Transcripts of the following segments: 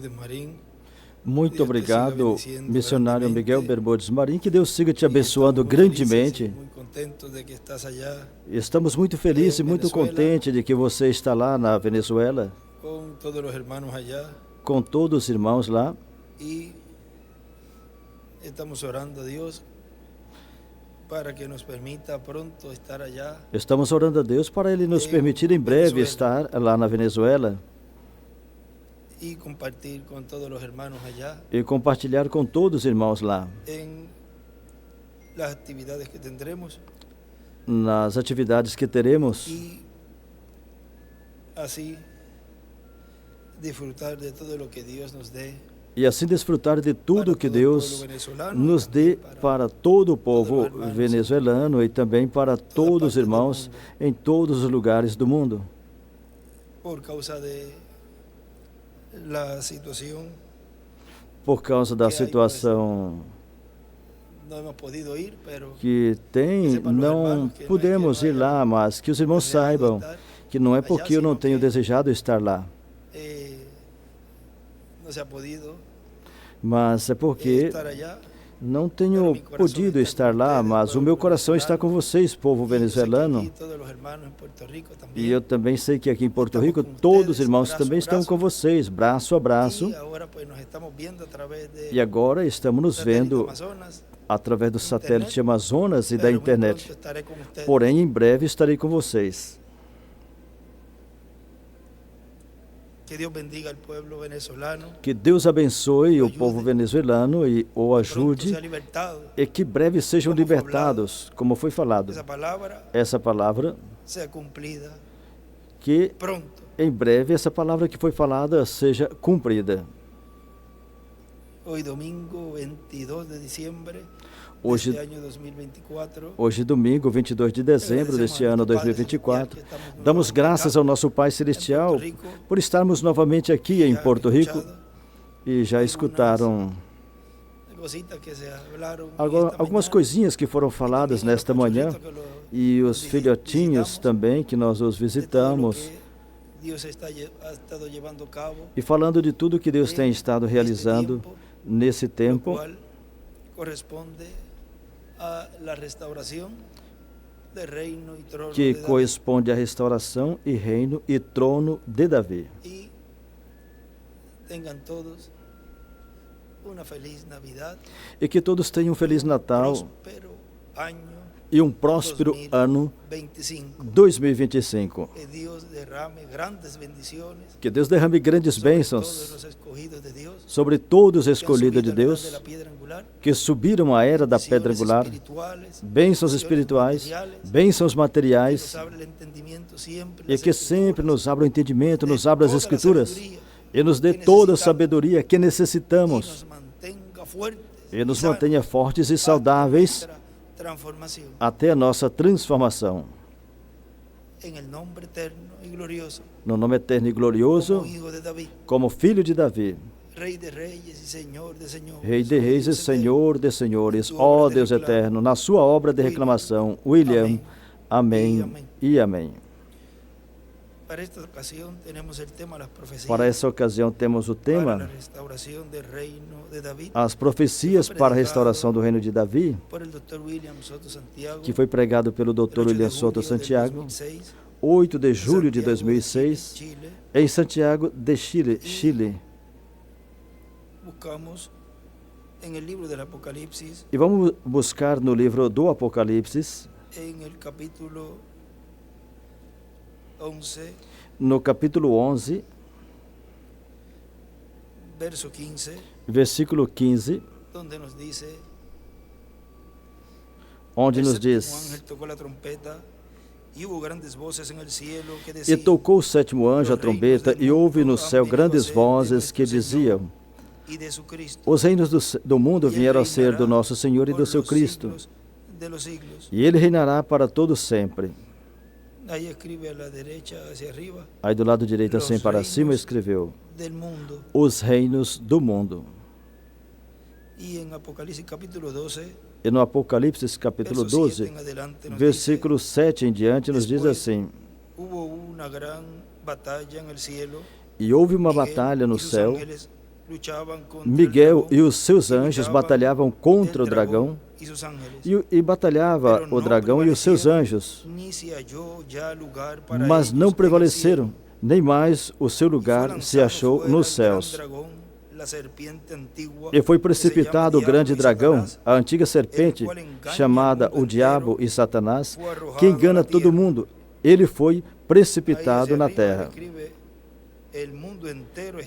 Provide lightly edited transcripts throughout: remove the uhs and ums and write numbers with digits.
Bermúdez Marín. Muito obrigado, missionário Miguel Bermudes Marim, que Deus siga te abençoando grandemente. Estamos muito felizes e muito contentes de que você está lá na Venezuela, com todos os irmãos lá. E estamos orando a Deus para que nos permita pronto estar allá. Estamos orando a Deus para Ele nos permitir em breve estar lá na Venezuela. E compartilhar com todos os irmãos allá. E compartilhar com todos os irmãos lá. Nas atividades que tendremos. Nas atividades que teremos. E assim desfrutar de todo o que Deus nos dê. E assim desfrutar de tudo que Deus nos dê para todo o povo venezuelano e também para todos os irmãos em todos os lugares do mundo. Por causa da situação que tem, não podemos ir lá, mas que os irmãos saibam que não é porque eu não tenho desejado estar lá, mas é porque não tenho podido estar lá, mas o meu coração está com vocês, povo venezuelano. E eu também sei que aqui em Porto Rico, todos os irmãos também estão com vocês, braço a braço. E agora estamos nos vendo através do satélite Amazonas e da internet. Porém, em breve estarei com vocês. Que Deus abençoe o povo venezuelano e o ajude e que breve sejam libertados, como foi falado. Essa palavra, que em breve essa palavra que foi falada seja cumprida. Hoje, domingo, 22 de dezembro deste ano 2024, damos graças ao nosso Pai Celestial por estarmos novamente aqui em Porto Rico e já escutaram algumas coisinhas que foram faladas nesta manhã e os filhotinhos também que nós os visitamos e falando de tudo que Deus tem estado realizando nesse tempo, que corresponde à restauração e reino e trono de Davi. E que todos tenham um feliz Natal e um próspero ano 2025. Que Deus derrame grandes bênçãos sobre todos os escolhidos de Deus que subiram a era da pedra angular, bênçãos espirituais, bênçãos materiais, e que sempre nos abra o entendimento, nos abra as Escrituras e nos dê toda a sabedoria que necessitamos e nos mantenha fortes e saudáveis até a nossa transformação. No nome eterno e glorioso, como filho de Davi, Rei de reis e Senhor de senhores, ó Deus eterno, na sua obra de reclamação, William, amém e amém. Para essa ocasião temos o tema, as profecias para a restauração do reino de Davi, que foi pregado pelo Dr. William Soto Santiago, 8 de julho de 2006, em Santiago de Chile. E vamos buscar no livro do Apocalipse, no capítulo 11, versículo 15, onde nos diz: E tocou o sétimo anjo a trombeta, e houve no céu grandes vozes que diziam: Os reinos do mundo vieram a ser do nosso Senhor e do seu Cristo, e Ele reinará para todo sempre. Aí do lado direito assim para cima escreveu: Os reinos do mundo. E no Apocalipse capítulo 12, versículo 7 em diante, nos diz assim: E houve uma batalha no céu, Miguel e os seus anjos batalhavam contra o dragão e batalhava o dragão e os seus anjos, mas não prevaleceram, nem mais o seu lugar se achou nos céus. E foi precipitado o grande dragão, a antiga serpente, chamada o Diabo e Satanás, que engana todo mundo. Ele foi precipitado na terra.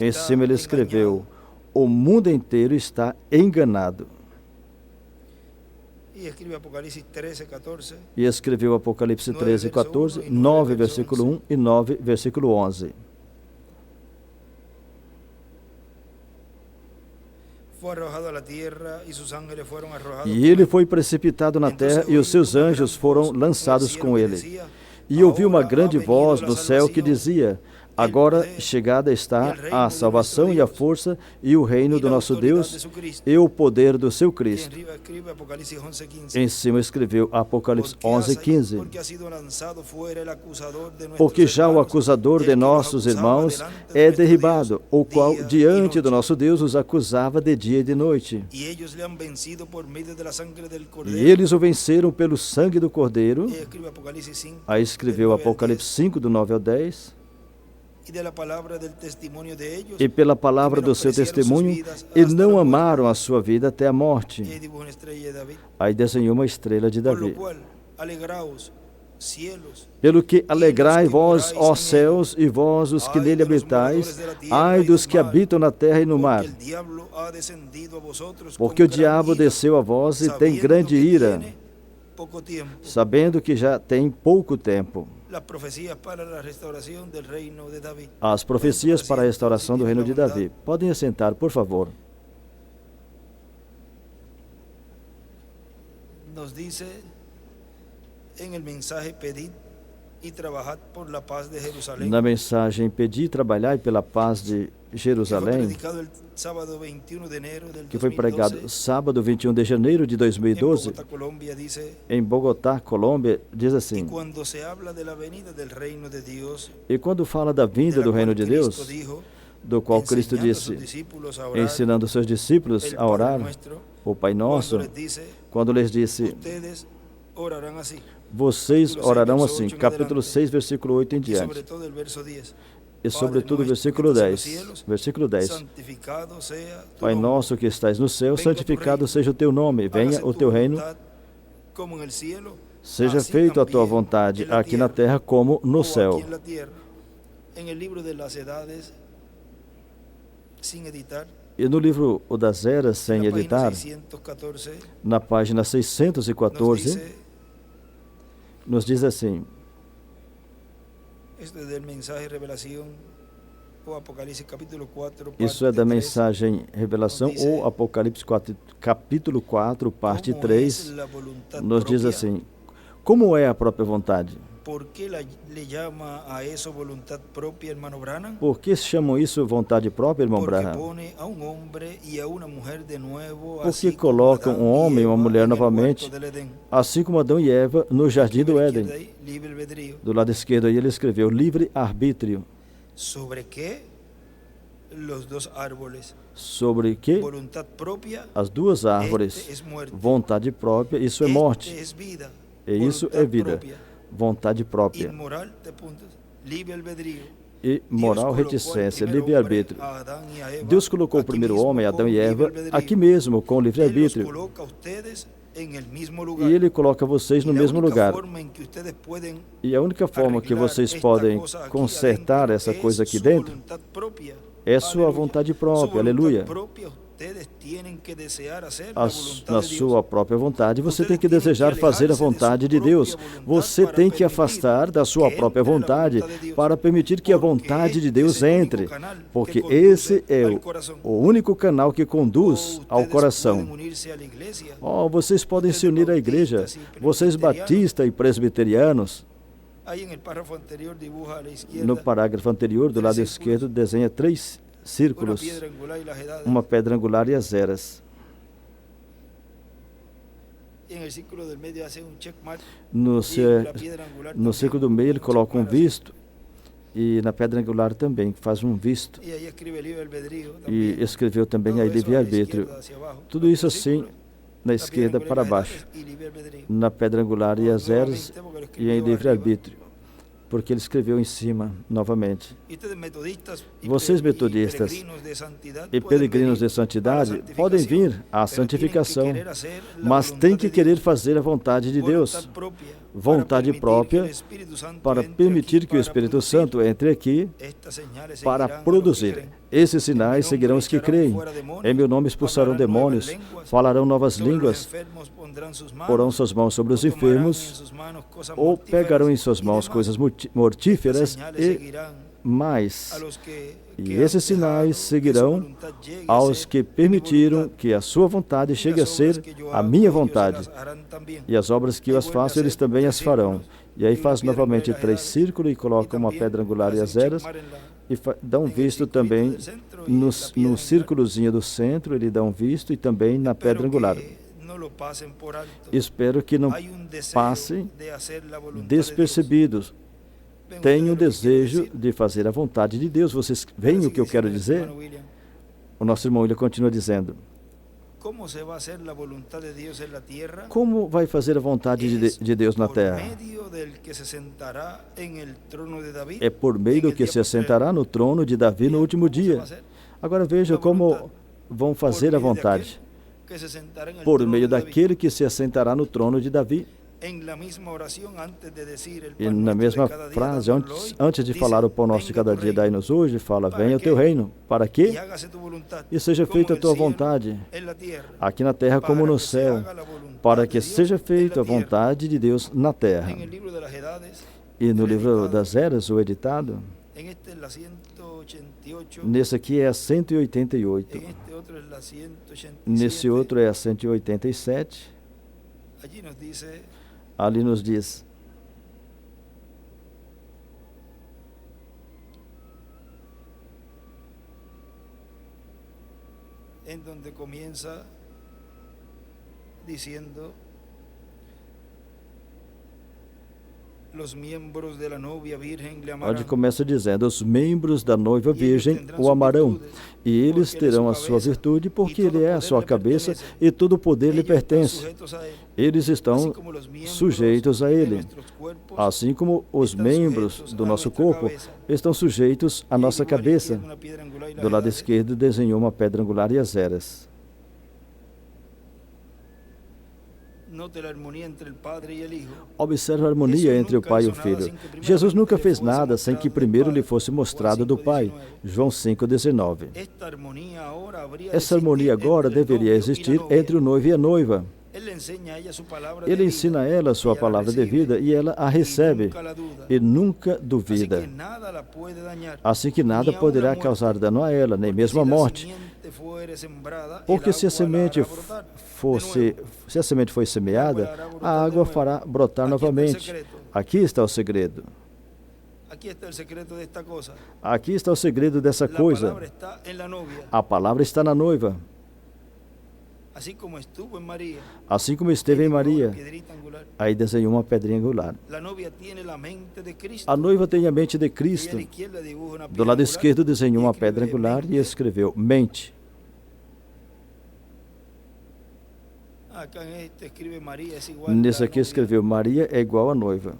Em cima ele escreveu: o mundo inteiro está enganado. E escreveu Apocalipse 13, 14, 9, versículo 1 e 9, versículo 11. E ele foi precipitado na terra e os seus anjos foram lançados com ele. E ouvi uma grande voz no céu que dizia: agora chegada está a salvação e a força e o reino do nosso Deus e o poder do seu Cristo. Em cima escreveu Apocalipse 11, 15. Porque já o acusador de nossos irmãos é derribado, o qual diante do nosso Deus os acusava de dia e de noite. E eles o venceram pelo sangue do Cordeiro. Aí escreveu Apocalipse 5, do 9 ao 10. E pela palavra do seu testemunho, e não amaram a sua vida até a morte. Aí desenhou uma estrela de Davi. Pelo que alegrai vós, ó céus, e vós os que nele habitais, ai dos que habitam na terra e no mar. Porque o diabo desceu a vós e tem grande ira, sabendo que já tem pouco tempo. As profecias para a restauração do reino de Davi. Podem assentar, por favor. Nos diz em el mensaje pedid e trabajad por la paz de Jerusalém. Na mensagem pedi e trabalhai pela paz de Jerusalém, que foi pregado sábado 21 de janeiro de 2012, em Bogotá, Colômbia, diz assim: e quando fala da vinda do reino de Deus, do qual Cristo disse, ensinando seus discípulos a orar, o Pai Nosso, quando lhes disse: vocês orarão assim, capítulo 6, versículo 8 em diante. E sobretudo o versículo 10. Versículo 10. Pai nosso que estais no céu, santificado seja o teu nome, venha o teu reino, seja feita a tua vontade, aqui na terra como no céu. E no livro O das Eras, sem editar, na página 614, nos diz assim: isso é da mensagem Revelação ou Apocalipse 4, capítulo 4, parte 3, nos diz assim: como é a própria vontade? Por que le llama a eso voluntad propia, hermano Branham? Por que chamam isso vontade própria, irmão Branham? Porque colocam um homem e uma mulher novamente, assim como Adão e Eva no jardim do Éden. Do lado esquerdo aí ele escreveu livre-arbítrio. Sobre que? Los dos árboles. Sobre que? As duas árvores. Vontade própria, isso é morte. E isso é vida. Vontade própria. E moral, reticência, livre-arbítrio. Deus colocou o primeiro homem, Adão e Eva, aqui mesmo, com o livre-arbítrio. E Ele coloca vocês no mesmo lugar. E a única forma que vocês podem consertar essa coisa aqui dentro é sua vontade própria, aleluia. Na sua própria vontade, você tem que desejar fazer a vontade de Deus. Você tem que afastar da sua própria vontade para permitir que a vontade de Deus entre, porque esse é o único canal que conduz ao coração. Oh, vocês podem se unir à igreja, vocês batistas e presbiterianos. No parágrafo anterior, do lado esquerdo, desenha 3 círculos, uma pedra angular e as eras. No círculo do meio ele coloca um visto E na pedra angular também, faz um visto. E escreveu também aí livre-arbítrio. Tudo isso assim, na esquerda para baixo. Na pedra angular e as eras e em livre-arbítrio. Porque ele escreveu em cima, novamente. Vocês metodistas e peregrinos de santidade podem vir à santificação, mas têm que querer fazer a vontade de Deus. Vontade própria para permitir que o Espírito Santo entre aqui para produzir. Esses sinais seguirão os que creem. Em meu nome expulsarão demônios, falarão novas línguas, porão suas mãos sobre os enfermos, ou pegarão em suas mãos coisas mortíferas e mais. E esses sinais seguirão aos que permitiram que a sua vontade chegue a ser a minha vontade. E as obras que eu as faço, eles também as farão. E aí faz novamente 3 círculos e coloca uma pedra angular e as eras. E dá um visto também no círculozinho do centro, ele dá um visto e também na pedra angular. Espero que não passem despercebidos. Tenho o desejo de fazer a vontade de Deus. Vocês veem o que eu quero dizer? O nosso irmão William continua dizendo: como vai fazer a vontade de Deus na terra? É por meio do que se assentará no trono de Davi no último dia. Agora veja como vão fazer a vontade. Por meio daquele que se assentará no trono de Davi. E na mesma frase, antes de falar o pão nosso de cada dia, dai-nos hoje, fala: venha o teu reino. Para quê? E seja feita a tua vontade, aqui na terra como no céu, para que seja feita a vontade de Deus na terra. E no livro das eras, o editado, nesse aqui é a 188, nesse outro é a 187, ali nos diz: en donde comienza diciendo: onde começa dizendo: os membros da noiva virgem o amarão, e eles terão a sua virtude, porque ele é a sua cabeça e todo o poder lhe pertence. Eles estão sujeitos a ele, assim como os membros do nosso corpo estão sujeitos à nossa cabeça. Do lado esquerdo desenhou uma pedra angular e as eras. Observe a harmonia entre o Pai e o Filho. Jesus nunca fez nada sem que primeiro lhe fosse mostrado do Pai. João 5,19. Essa harmonia agora deveria existir entre o noivo e a noiva. Ele ensina a ela a sua palavra de vida e ela a recebe e nunca duvida. Assim que nada poderá causar dano a ela, nem mesmo a morte. Porque se a semente foi semeada, a água fará brotar novamente. Aqui está o segredo. Aqui está o segredo dessa coisa. A palavra está na noiva. Assim como esteve em Maria, aí desenhou uma pedrinha angular. A noiva tem a mente de Cristo. Do lado esquerdo desenhou uma pedra angular e escreveu: mente. Nesse aqui escreveu: Maria é igual à noiva.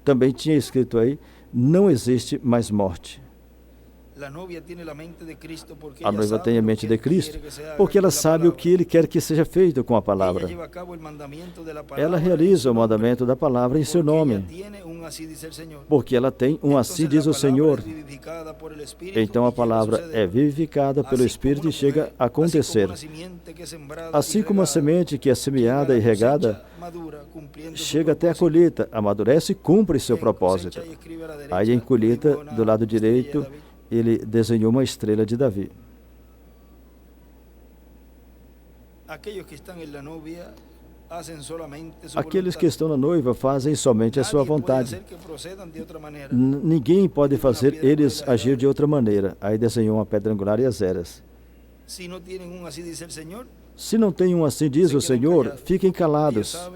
Também tinha escrito aí: não existe mais morte. A noiva tem a mente de Cristo, porque ela sabe o que Ele quer que seja feito com a palavra. Ela realiza o mandamento da palavra em seu nome, porque ela tem um assim diz o Senhor. Então a palavra é vivificada pelo Espírito e chega a acontecer. Assim como a semente que é semeada e regada, chega até a colheita, amadurece e cumpre seu propósito. Aí em colheita, do lado direito, ele desenhou uma estrela de Davi. Aqueles que estão na noiva fazem somente a sua vontade. Ninguém pode fazer eles agir de outra maneira. Aí desenhou uma pedra angular e as eras. Se não tem um assim, diz o Senhor, fiquem calados.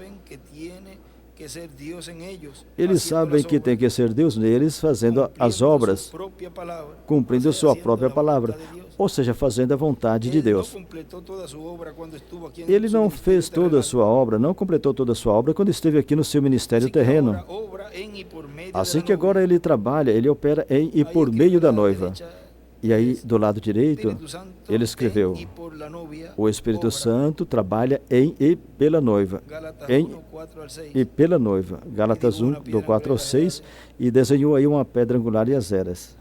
Eles sabem que tem que ser Deus neles, fazendo as obras, cumprindo sua própria palavra, ou seja, fazendo a vontade de Deus. Ele não fez toda a sua obra, não completou toda a sua obra quando esteve aqui no seu ministério terreno. Assim que agora ele trabalha, ele opera em e por meio da noiva. E aí, do lado direito, ele escreveu, o Espírito Santo trabalha em e pela noiva. Em e pela noiva. Gálatas 1, do 4 ao 6, e desenhou aí uma pedra angular e as eras.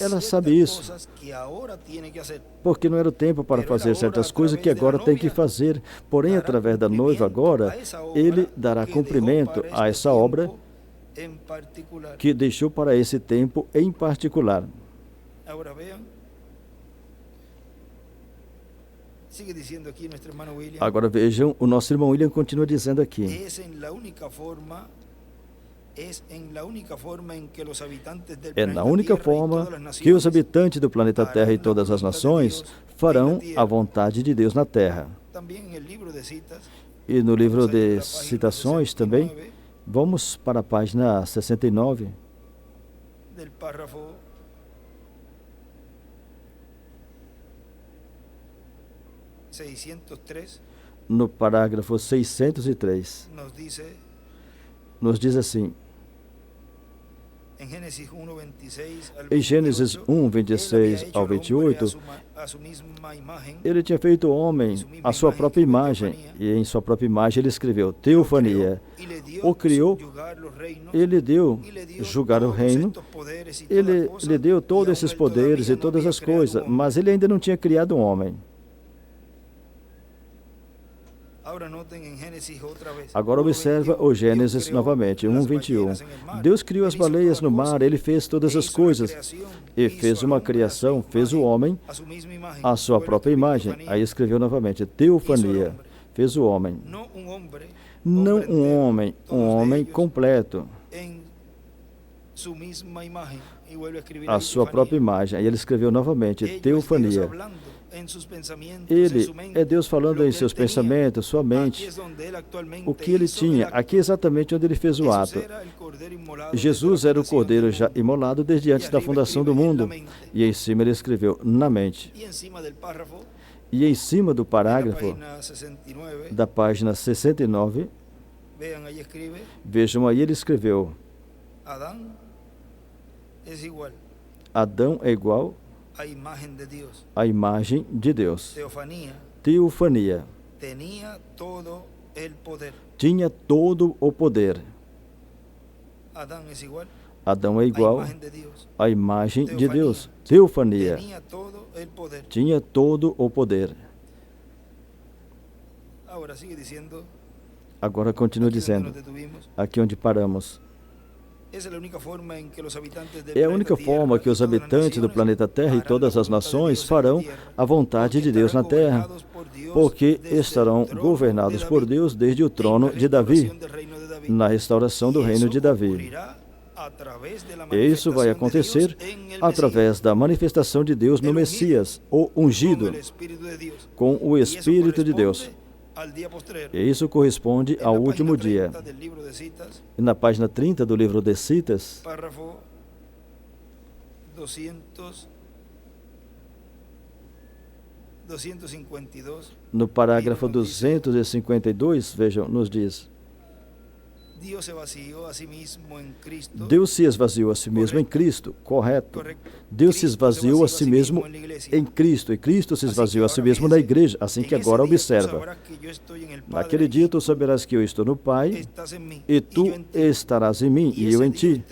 Ela sabe isso, porque não era o tempo para fazer certas coisas que agora tem que fazer. Porém, através da noiva agora, ele dará cumprimento a essa obra que deixou para esse tempo em particular. Agora vejam, o nosso irmão William continua dizendo aqui. É na única forma que os habitantes do planeta Terra e todas as nações farão a vontade de Deus na Terra. E no livro de citações também, vamos para a página 69. No parágrafo 603, nos diz assim, em Gênesis 1, 26 ao 28, ele tinha feito o homem à sua própria imagem, e em sua própria imagem ele escreveu, teofania. O criou, ele deu julgar o reino, ele lhe deu todos esses poderes e todas as coisas, mas ele ainda não tinha criado um homem. Agora observa o Gênesis novamente, 1:21. Deus criou as baleias no mar, ele fez todas as coisas. E fez uma criação, fez o homem à sua própria imagem. Aí escreveu novamente, teofania. Fez o homem. Não um homem completo. A sua própria imagem. Aí ele escreveu novamente, teofania. Ele é Deus falando em seus pensamentos, sua mente, o que ele tinha, aqui exatamente onde ele fez o ato. Jesus era o cordeiro já imolado desde antes da fundação do mundo, e em cima ele escreveu, na mente. E em cima do parágrafo da página 69, vejam aí, ele escreveu, Adão é igual a imagem de Deus. Teofania. Tinha todo o poder. Adão é igual à imagem de Deus. Teofania. Tinha todo o poder. Agora continua dizendo, aqui onde paramos. É a única forma que os habitantes do planeta Terra e todas as nações farão a vontade de Deus na Terra, porque estarão governados por Deus desde o trono de Davi, na restauração do reino de Davi. E isso vai acontecer através da manifestação de Deus no Messias, o ungido, com o Espírito de Deus. E isso corresponde ao último dia. E na página 30 do livro de Citas, no parágrafo 252, vejam, nos diz, Deus se esvaziou a si mesmo em Cristo, correto. Deus se esvaziou a si mesmo em Cristo, e Cristo se esvaziou a si mesmo na igreja, assim que agora observa. Naquele dia tu saberás que eu estou no Pai, e tu estarás em mim, e eu em ti.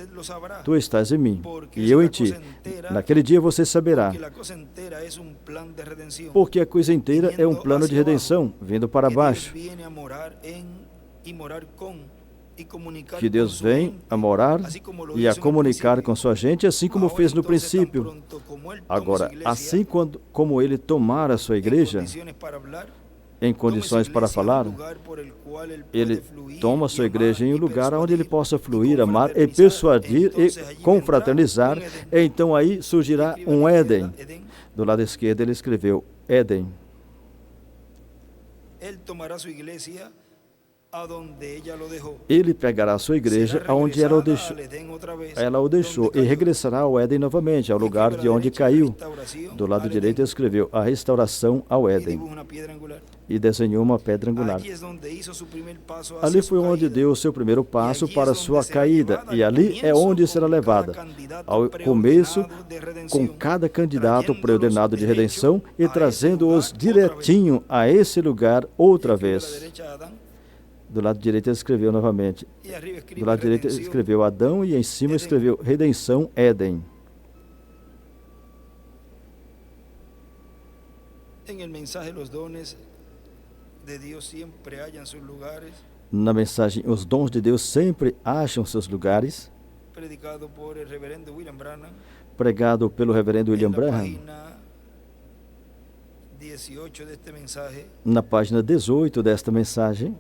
Tu estás em mim, e eu em ti. Naquele dia você saberá, porque a coisa inteira é um plano de redenção, vindo para baixo. Que Deus vem a morar e a comunicar com sua gente, assim como fez no princípio. Agora, assim como Ele tomar a sua igreja em condições para falar, ele toma a sua igreja em um lugar onde ele possa fluir, amar e persuadir e confraternizar. Então aí surgirá um Éden. Do lado esquerdo ele escreveu Éden. Ele pegará a sua igreja aonde ela o deixou e regressará ao Éden novamente, ao lugar de onde caiu. Do lado direito escreveu a restauração ao Éden e desenhou uma pedra angular. Ali foi onde deu o seu primeiro passo para a sua caída, e ali é onde será levada ao começo, com cada candidato preordenado de redenção e trazendo-os direitinho a esse lugar outra vez. Do lado direito ele escreveu novamente. Do lado direito ele escreveu Adão e em cima escreveu redenção, Éden. Na mensagem, os dons de Deus sempre acham seus lugares. Pregado pelo reverendo William Branham. Na página 18 desta mensagem.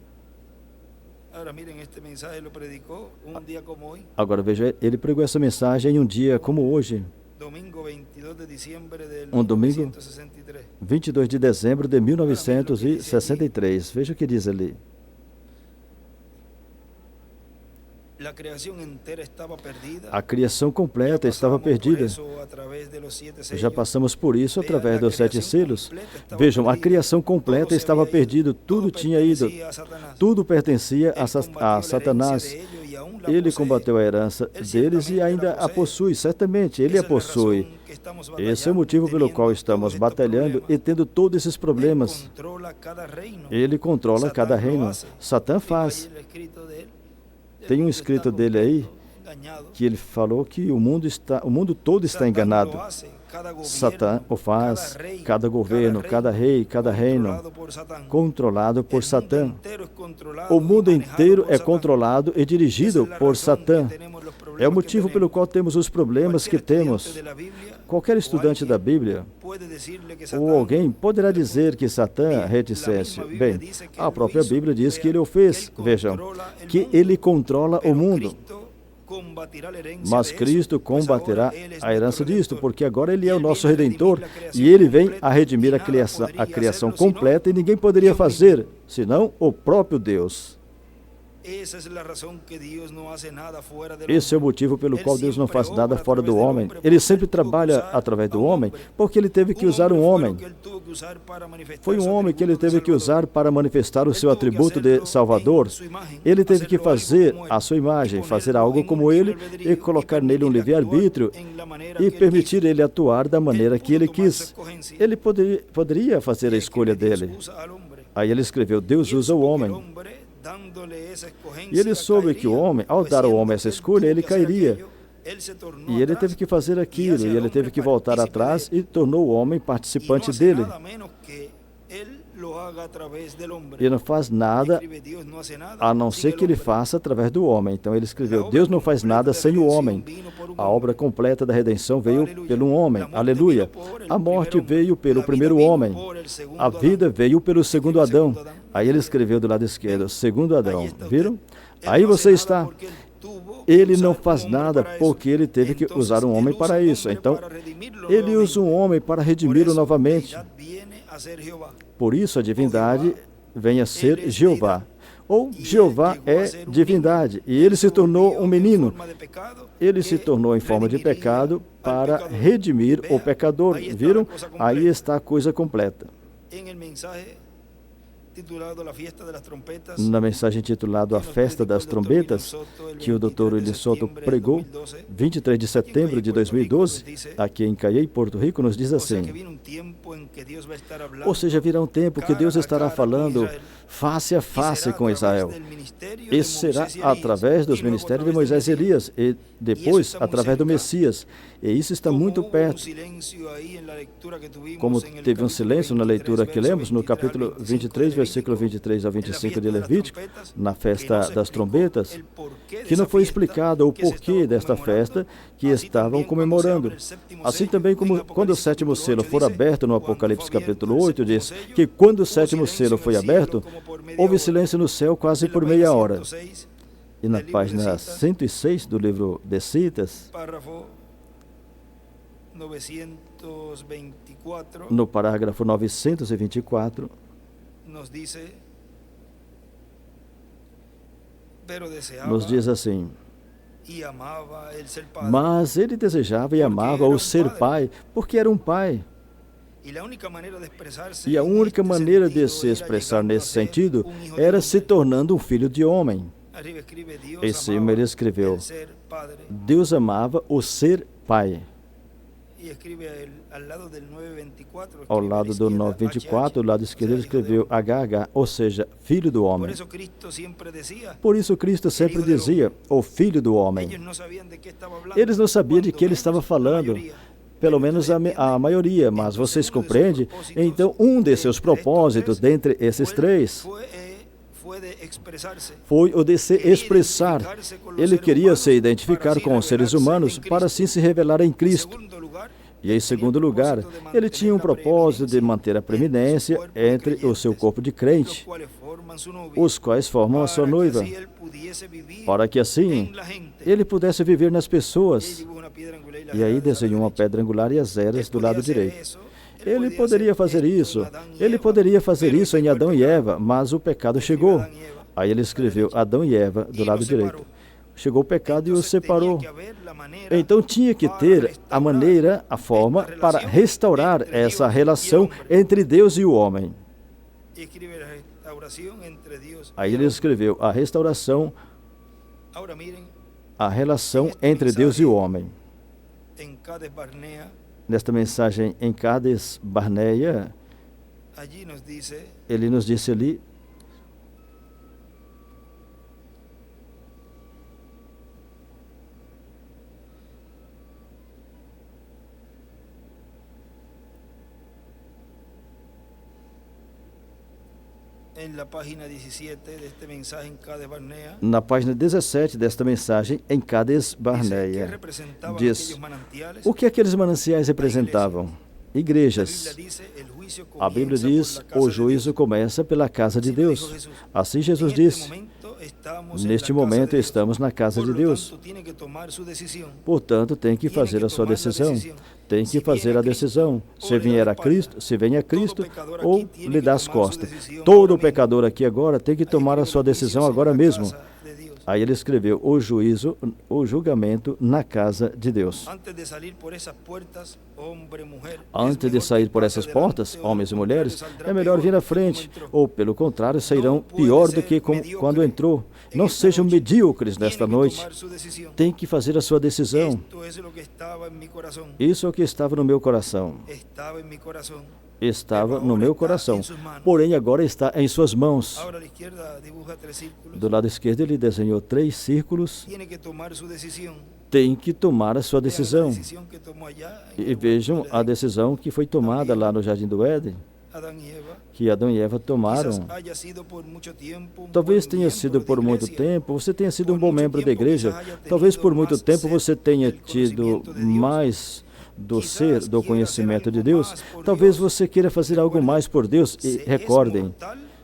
Agora veja, ele pregou essa mensagem em um dia como hoje. Um domingo, 22 de dezembro de 1963. Veja o que diz ali. A criação completa estava perdida. Já passamos por isso através dos 7 selos. Vejam, a criação completa estava perdida. Tudo tinha ido. Tudo pertencia a Satanás. Ele combateu a herança deles e ainda a possui. Certamente, ele a possui. Esse é o motivo pelo qual estamos batalhando e tendo todos esses problemas. Ele controla cada reino. Satã faz. Tem um escrito dele aí, que ele falou que o mundo todo está enganado. Satã o faz, cada governo, cada rei, cada reino, controlado por Satã. O mundo inteiro é controlado e dirigido por Satã. É o motivo pelo qual temos os problemas que temos. Qualquer estudante da Bíblia, ou alguém, poderá dizer que Satã é reticência. Bem, a própria Bíblia diz que ele o fez. Vejam, que ele controla o mundo. Mas Cristo combaterá a herança disto, porque agora ele é o nosso Redentor e ele vem a redimir a criação completa e ninguém poderia fazer, senão o próprio Deus. Esse é o motivo pelo qual Deus não faz nada fora do homem. Ele sempre trabalha através do homem, porque ele teve que usar um homem. Foi um homem que ele teve que usar para manifestar o seu atributo de Salvador. Ele teve que fazer a sua imagem, fazer algo como ele e colocar nele um livre-arbítrio e permitir ele atuar da maneira que ele quis. Ele poderia fazer a escolha dele. Aí ele escreveu, Deus usa o homem. E ele soube que o homem, ao dar ao homem essa escolha, ele cairia. E ele teve que fazer aquilo, e ele teve que voltar atrás e tornou o homem participante dele. E não faz nada a não ser que ele faça através do homem. Então ele escreveu, Deus não faz nada sem o homem. A obra completa da redenção veio pelo homem. Aleluia. A morte veio pelo primeiro homem. A vida veio pelo segundo Adão. Aí ele escreveu do lado esquerdo, segundo Adão. Viram? Aí você está. Ele não faz nada porque ele teve que usar um homem para isso. Então, ele usa um homem para redimi-lo novamente. Por isso a divindade vem a ser Jeová. Ou Jeová é divindade. E ele se tornou um menino. Ele se tornou em forma de pecado para redimir o pecador. Viram? Aí está a coisa completa. Na mensagem intitulada A Festa das Trombetas, que o Dr. William Soto pregou, 23 de setembro de 2012, aqui em Caiei, Porto Rico, nos diz assim, ou seja, virá um tempo que Deus estará falando face a face com Israel. E será através dos ministérios de Moisés e Elias, e depois através do Messias. E isso está muito perto. Como teve um silêncio na leitura que lemos, no capítulo 23, versículo 23 a 25 de Levítico, na festa das trombetas, que não foi explicado o porquê desta festa que estavam comemorando. Assim também como quando o sétimo selo for aberto no Apocalipse capítulo 8, diz que quando o sétimo selo foi aberto, houve silêncio no céu quase por meia hora. E na página 106 do livro de Citas, no parágrafo 924, nos diz assim: mas ele desejava e amava o ser pai, porque era um pai. E a única maneira de se expressar nesse sentido era se tornando um filho de homem. Em cima ele escreveu: Deus amava o ser pai. Ao lado do 924, ao lado esquerdo, ele escreveu HH, ou seja, filho do homem. Por isso Cristo sempre dizia, o filho do homem. Eles não sabiam de que ele estava falando, pelo menos a maioria, mas vocês compreendem? Então, um de seus propósitos, dentre esses três, foi o de se expressar. Ele queria se identificar com os seres humanos para assim se revelar em Cristo. E em segundo lugar, ele tinha um propósito de manter a preeminência entre o seu corpo de crente, os quais formam a sua noiva, para que assim ele pudesse viver nas pessoas. E aí desenhou uma pedra angular e as eras do lado direito. Ele poderia fazer isso em Adão e Eva, mas o pecado chegou. Aí ele escreveu Adão e Eva do lado direito. Chegou o pecado e os separou. Então tinha que ter a maneira, a forma para restaurar essa relação entre Deus e o homem. Aí ele escreveu a restauração, a relação entre Deus e o homem. Nesta mensagem em Cades Barneia, ele nos disse ali, na página 17 desta mensagem em Cades Barneia, diz: o que aqueles mananciais representavam? Igrejas. A Bíblia diz: o juízo começa pela casa de Deus. Assim Jesus disse: neste momento estamos na casa de Deus. Portanto, tem que fazer a sua decisão. Tem que fazer a decisão. Se vier a Cristo, se vem a Cristo, ou lhe dá as costas. Todo pecador aqui agora tem que tomar a sua decisão agora mesmo. Aí ele escreveu o juízo, o julgamento na casa de Deus. Antes de sair por essas portas, homens e mulheres, é melhor vir à frente, ou pelo contrário, sairão pior do que quando entrou. Não sejam medíocres nesta noite. Tem que fazer a sua decisão. Isso é o que estava no meu coração. Estava no meu coração, porém agora está em suas mãos. Do lado esquerdo ele desenhou 3 círculos. Tem que tomar a sua decisão. E vejam a decisão que foi tomada lá no Jardim do Éden, que Adão e Eva tomaram. Talvez tenha sido por muito tempo, você tenha sido um bom membro da igreja, talvez por muito tempo você tenha tido mais do ser, do conhecimento de Deus. Talvez você queira fazer algo mais por Deus. E recordem,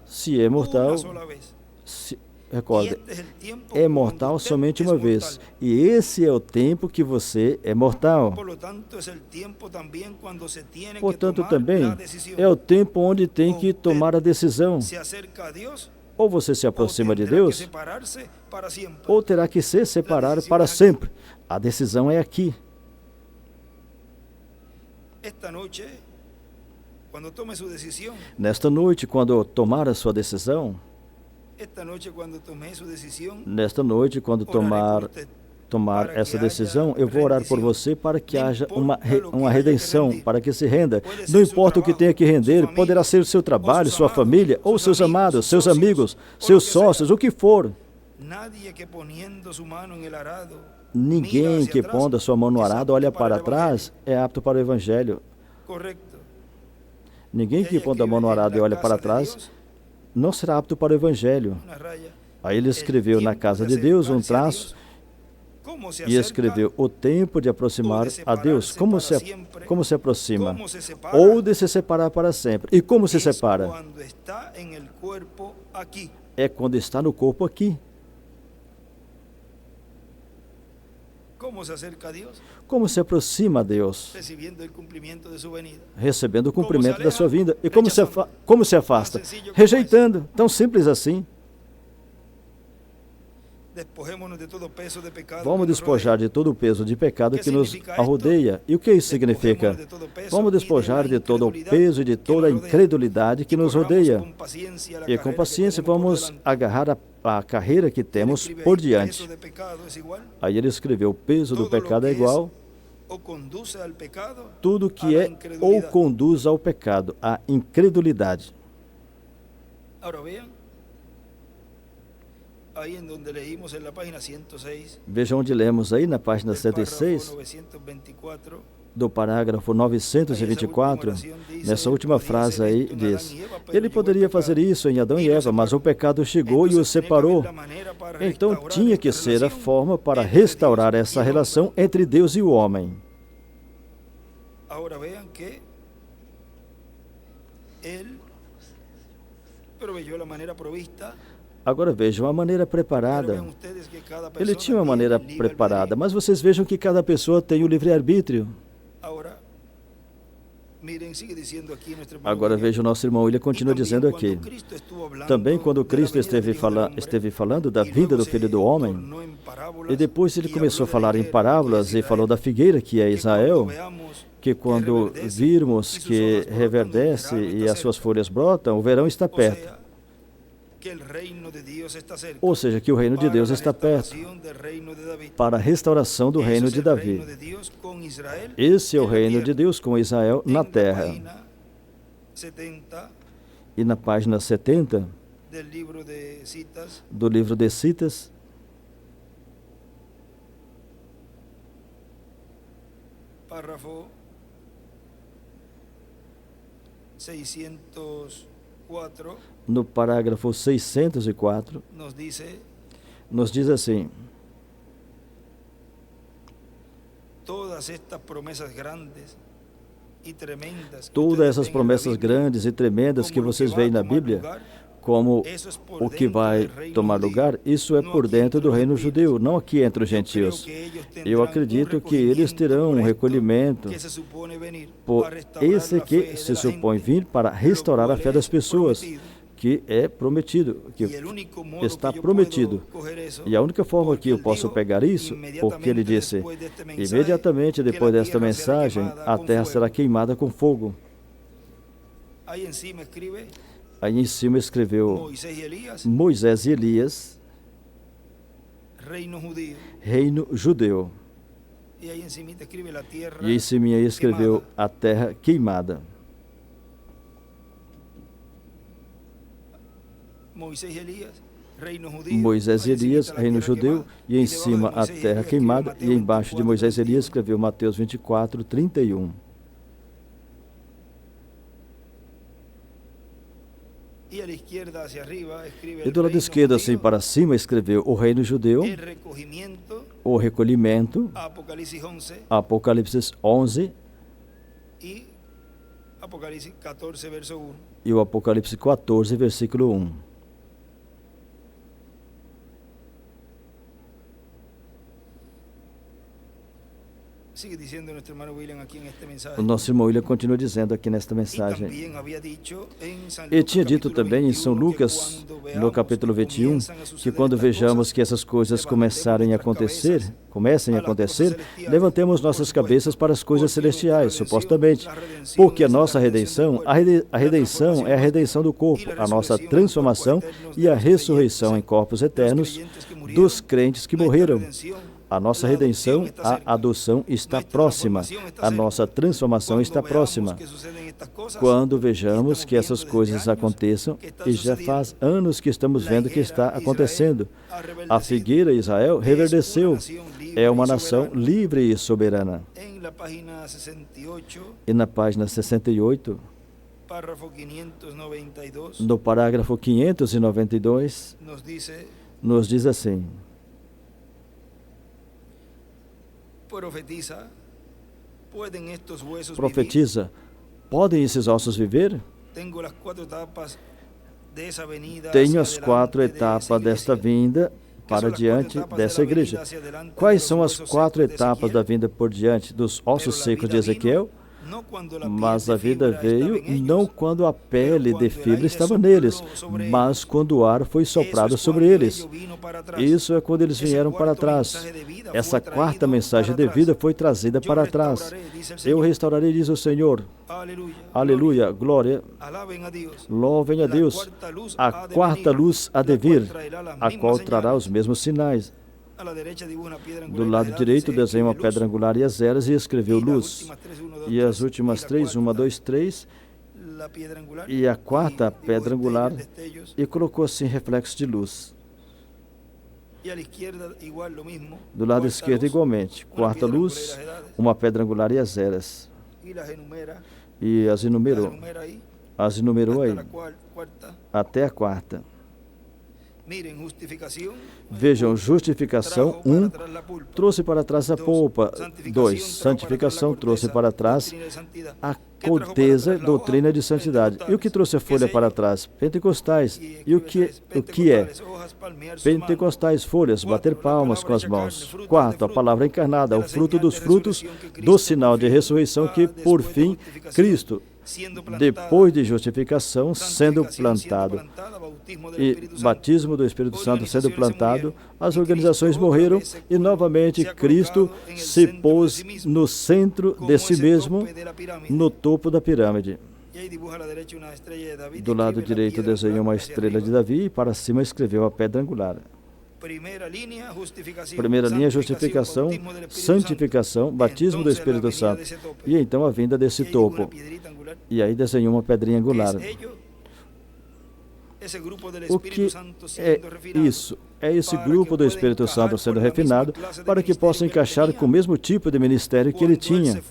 se é mortal, recordem, é mortal somente uma vez. E esse é o tempo que você é mortal. Portanto, também é o tempo onde tem que tomar a decisão. Ou você se aproxima de Deus, ou terá que se separar para sempre. A decisão é aqui. Nesta noite, quando tomar a sua decisão, nesta noite, quando tomar tomar essa decisão, eu vou orar por você para que haja uma redenção, para que se renda. Não importa o que tenha que render, poderá ser o seu trabalho, sua família, ou seus amados, seus amigos, seus sócios, o que for. Ninguém que pondo a sua mão no arado olha para trás é apto para o Evangelho. Ninguém que pondo a mão no arado e olha para trás não será apto para o Evangelho. Aí ele escreveu na casa de Deus um traço e escreveu o tempo de aproximar a Deus. Como se aproxima? Ou de se separar para sempre. E como se separa? É quando está no corpo aqui. Como se aproxima a Deus? Recebendo o cumprimento da sua vinda. E como se afasta? Rejeitando. Tão simples assim. Vamos despojar de todo o peso de pecado que nos arrodeia. E o que isso significa? Vamos despojar de todo o peso e de toda a incredulidade que nos rodeia. E com paciência vamos agarrar a carreira que temos por diante. Aí ele escreveu, o peso do pecado é igual. Tudo que é ou conduz ao pecado, à incredulidade. Veja onde lemos aí na página 106, do parágrafo 924, nessa última frase aí diz, ele poderia fazer isso em Adão e Eva, mas o pecado chegou e os separou. Então tinha que ser a forma para restaurar essa relação entre Deus e o homem. Agora vejam que ele proveyó a maneira provista. Agora vejam a maneira preparada. Ele tinha uma maneira preparada, mas vocês vejam que cada pessoa tem o livre-arbítrio. Agora veja o nosso irmão William continua dizendo aqui. Também quando Cristo esteve falando da vinda do Filho do Homem, e depois ele começou a falar em parábolas e falou da figueira que é Israel, que quando virmos que reverdece e as suas folhas brotam, o verão está perto. Ou seja, que o reino de Deus está perto para a restauração do reino de Davi. Esse é o reino de Deus com Israel na terra. E na página 70 do livro de Citas, parágrafo 604, no parágrafo 604, nos diz assim, todas essas promessas grandes e tremendas que vocês veem na Bíblia, como o que vai tomar lugar, isso é por dentro do reino judeu, não aqui entre os gentios. Eu acredito que eles terão um recolhimento por esse que se supõe vir para restaurar a fé das pessoas, que é prometido, que está prometido. E a única forma que eu posso pegar isso, porque ele disse, imediatamente depois desta mensagem, a terra será queimada com fogo. Aí em cima escreveu Moisés e Elias, reino judeu. E em cima aí escreveu a terra queimada. Moisés e Elias, reino judeu, e em cima a terra queimada, e embaixo de Moisés e Elias escreveu Mateus 24, 31. E do lado esquerdo, assim para cima, escreveu o reino judeu, o recolhimento, Apocalipse 11 e o Apocalipse 14, versículo 1. O nosso irmão William continua dizendo aqui nesta mensagem. Ele tinha dito também em São Lucas, no capítulo 21, que quando vejamos que essas coisas comecem a acontecer, levantemos nossas cabeças para as coisas celestiais, supostamente, porque a nossa redenção, a redenção é a redenção do corpo, a nossa transformação e a ressurreição em corpos eternos dos crentes que morreram. A nossa redenção, a adoção está próxima. A nossa transformação está próxima. Quando vejamos que essas coisas aconteçam, e já faz anos que estamos vendo que está acontecendo. A figueira Israel reverdeceu. É uma nação livre e soberana. E na página 68, no parágrafo 592, nos diz assim: profetiza, podem esses ossos viver? Tenho as 4 etapas desta vinda para diante dessa igreja. Quais são as 4 etapas da vinda por diante dos ossos secos de Ezequiel? Mas a vida veio não quando a pele de fibra estava neles, mas quando o ar foi soprado sobre eles. Isso é quando eles vieram para trás. Essa 4ª mensagem de vida foi trazida para trás. Eu restaurarei, diz o Senhor. Aleluia, glória. Louvem a Deus. A 4ª luz há de vir, a qual trará os mesmos sinais. Do lado direito desenha uma pedra angular e as eras e escreveu luz. E as últimas 3, 1, 2, 3, e a 4ª pedra angular, e colocou assim reflexo de luz. Do lado esquerdo igualmente, 4ª luz, uma pedra angular e as eras. E as enumerou aí, até a 4ª. Vejam, justificação 1 trouxe para trás a polpa. 2, santificação trouxe para trás a corteza, doutrina de santidade. E o que trouxe a folha para trás? Pentecostais. E o que é? Pentecostais, folhas, bater palmas com as mãos. 4, a palavra encarnada, o fruto dos frutos do sinal de ressurreição que, por fim, Cristo, depois de justificação, sendo plantado, e batismo do Espírito Santo sendo plantado, as organizações morreram e novamente Cristo se pôs no centro de si mesmo, no topo da pirâmide. Do lado direito desenhou uma estrela de Davi e para cima escreveu a pedra angular. Primeira linha, justificação, santificação, batismo do Espírito Santo. E então a vinda desse topo. E aí desenhou uma pedrinha angular. O que é isso? É esse grupo do Espírito Santo sendo refinado para que possa encaixar com o mesmo tipo de ministério que ele tinha.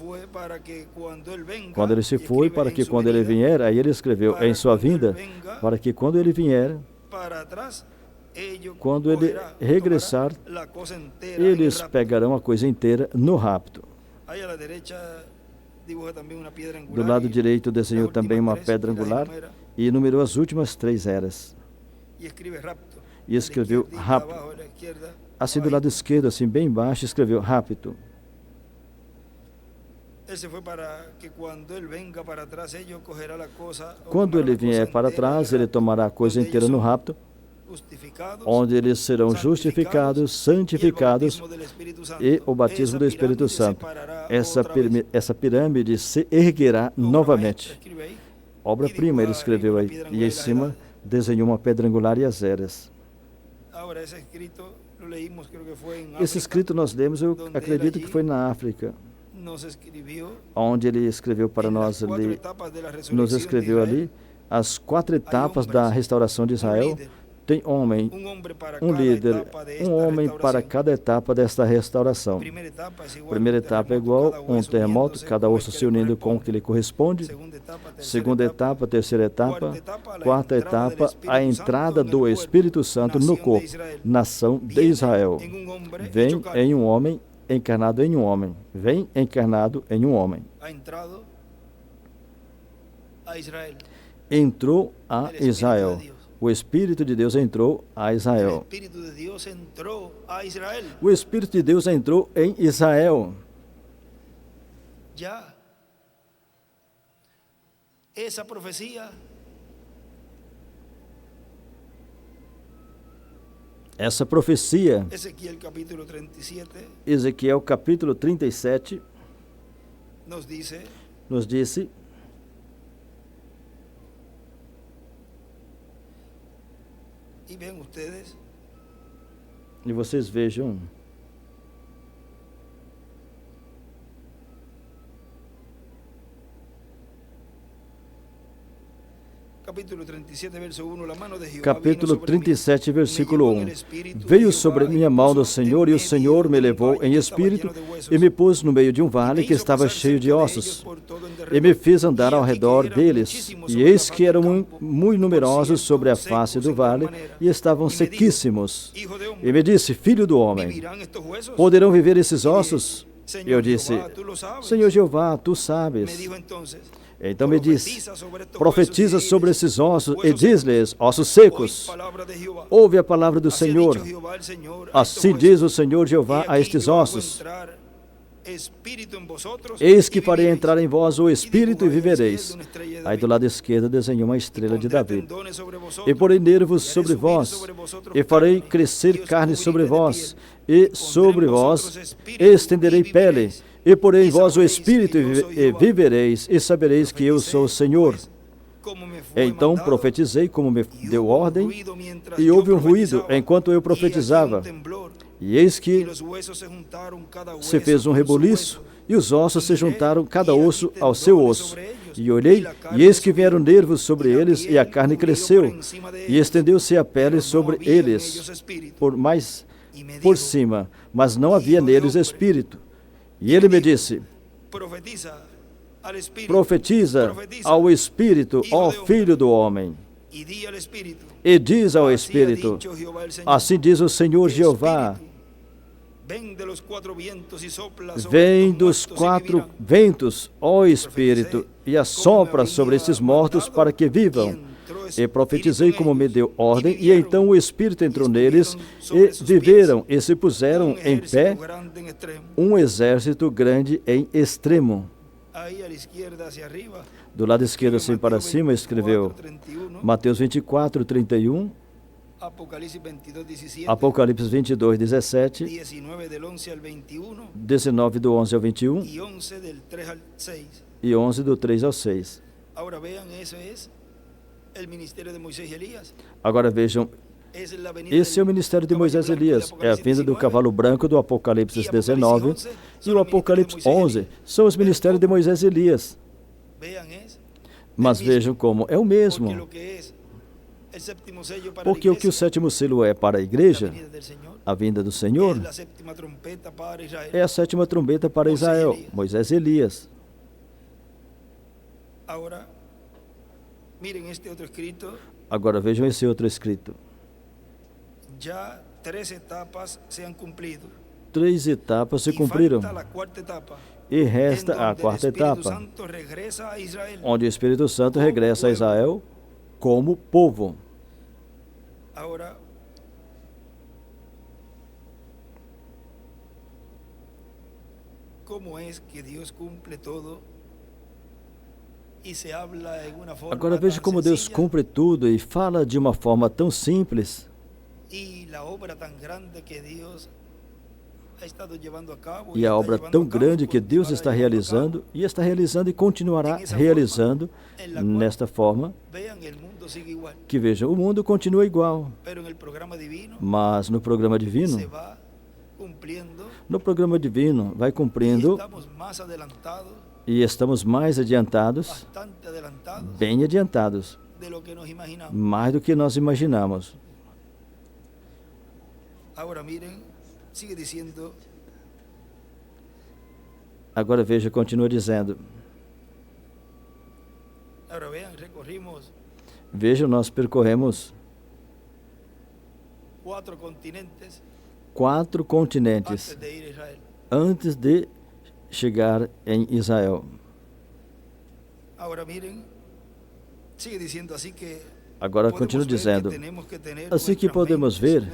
Quando ele se foi, para que quando ele vier, aí ele escreveu, em sua vinda, para que quando ele vier, quando ele regressar, eles pegarão a coisa inteira no rapto. Do lado direito desenhou também uma pedra angular e enumerou as últimas 3 eras. E escreveu rapto. Assim do lado esquerdo, assim bem embaixo, escreveu rapto. Quando ele vier para trás, ele tomará a coisa inteira no rapto, onde eles serão justificados, santificados e o batismo do Espírito Santo. Essa pirâmide se erguerá novamente. Obra-prima, ele escreveu aí. E em cima desenhou uma pedra angular e as eras. Esse escrito nós lemos, eu acredito que foi na África, onde ele escreveu para nós ali, nos escreveu ali as 4 etapas da restauração de Israel. Tem um líder, um homem para cada etapa desta restauração. Primeira etapa é igual um terremoto, cada osso se unindo com o que lhe corresponde. Segunda etapa, terceira etapa, 4ª etapa, a entrada do Espírito Santo no corpo, nação de Israel. Vem em um homem, encarnado em um homem. Vem encarnado em um homem. Entrou a Israel. O Espírito de Deus entrou a Israel. O Espírito de Deus entrou em Israel. Essa profecia Ezequiel capítulo 37 nos disse e vocês vejam Capítulo 37, versículo 1. Veio sobre mim a mão do Senhor, e o Senhor me levou em espírito e me pôs no meio de um vale que estava cheio de ossos, e me fez andar ao redor deles, e eis que eram muito numerosos sobre a face do vale, e estavam sequíssimos. E me disse: Filho do homem, poderão viver esses ossos? Eu disse: Senhor Jeová, tu sabes. Então me disse: profetiza sobre esses ossos e diz-lhes: ossos secos, ouve a palavra do Senhor. Assim diz o Senhor Jeová a estes ossos: eis que farei entrar em vós o Espírito e vivereis. Aí do lado esquerdo desenhou uma estrela de Davi. E porei nervos sobre vós, e farei crescer carne sobre vós, e sobre vós estenderei pele, e porei em vós o Espírito e vivereis, e sabereis que eu sou o Senhor. Então profetizei como me deu ordem, e houve um ruído enquanto eu profetizava. E eis que se fez um rebuliço, e os ossos se juntaram, cada osso ao seu osso. E olhei, e eis que vieram nervos sobre eles, e a carne cresceu, e estendeu-se a pele sobre eles, por cima, mas não havia neles espírito. E ele me disse: profetiza ao Espírito, ó Filho do homem, e diz ao Espírito: assim diz o Senhor Jeová, vem dos quatro ventos, ó Espírito, e assopra sobre estes mortos para que vivam. E profetizei como me deu ordem, e então o Espírito entrou neles, e viveram, e se puseram em pé um exército grande em extremo. Do lado esquerdo, assim para cima, escreveu Mateus 24, 31, Apocalipse 22, 17, 19 do 11 ao 21 e 11 do 3 ao 6. Agora vejam, esse é o ministério de Moisés e Elias, é a vinda do cavalo branco do Apocalipse 19 e o Apocalipse 11, são os ministérios de Moisés e Elias. Mas vejam como é o mesmo, porque o que o sétimo selo é para a igreja, a vinda do Senhor, é a sétima trombeta para Israel, Moisés e Elias. Agora vejam esse outro escrito. Três etapas se cumpriram. E resta a quarta etapa, onde o Espírito Santo regressa a Israel como povo. Agora veja como Deus cumpre tudo e fala de uma forma tão simples. E a obra tão grande que Deus está realizando e continuará realizando nesta forma, que veja, o mundo continua igual, mas no programa divino vai cumprindo, e estamos mais adiantados, bem adiantados, mais do que nós imaginamos. Agora veja, continua dizendo. Veja, nós percorremos 4 continentes antes de chegar em Israel. Agora continua dizendo, assim que podemos ver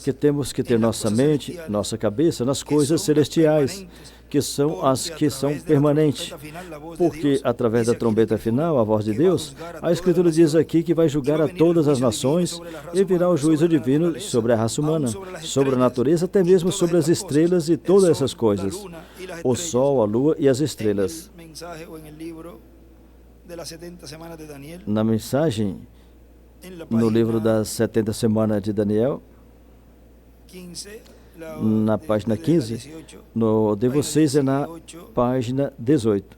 que temos que ter nossa mente, nossa cabeça nas coisas celestiais, que são as que são permanentes, porque através da trombeta final, a voz de Deus, a Escritura diz aqui que vai julgar a todas as nações e virá o juízo divino sobre a raça humana, sobre a natureza, até mesmo sobre as estrelas e todas essas coisas, o sol, a lua e as estrelas. Na mensagem, no livro das 70 semanas de Daniel, na página 15, no de vocês é na página 18.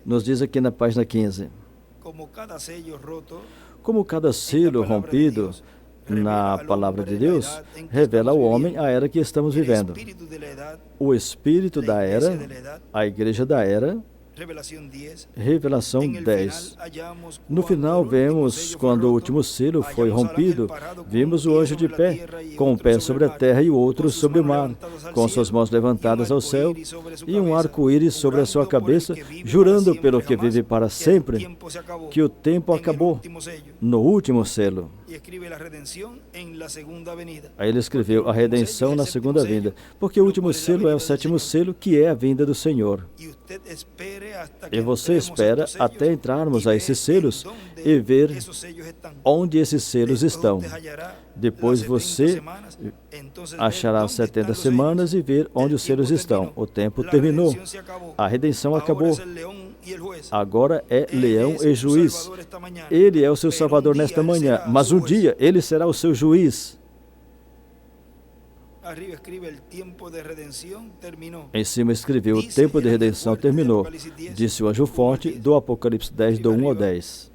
Nos diz aqui na página 15. Como cada selo rompido na palavra de Deus revela ao homem a era que estamos vivendo. O espírito da era, a igreja da era, Revelação 10. No final, vemos, quando o último selo foi rompido, vimos o anjo de pé, com um pé sobre a terra e o outro sobre o mar, com suas mãos levantadas ao céu, e um arco-íris sobre a sua cabeça, jurando pelo que vive para sempre, que o tempo acabou no último selo. Aí ele escreveu a redenção na segunda vinda, porque o último selo é o sétimo selo, que é a vinda do Senhor. E você espera até entrarmos a esses selos e ver onde esses selos estão. Depois você achará 70 semanas e ver onde os selos estão. O tempo terminou. A redenção acabou. Agora é leão e juiz. Ele é o seu salvador nesta manhã, mas um dia ele será o seu juiz. Em cima escreveu: o tempo de redenção terminou, disse o anjo forte, do Apocalipse 10, do 1 ao 10.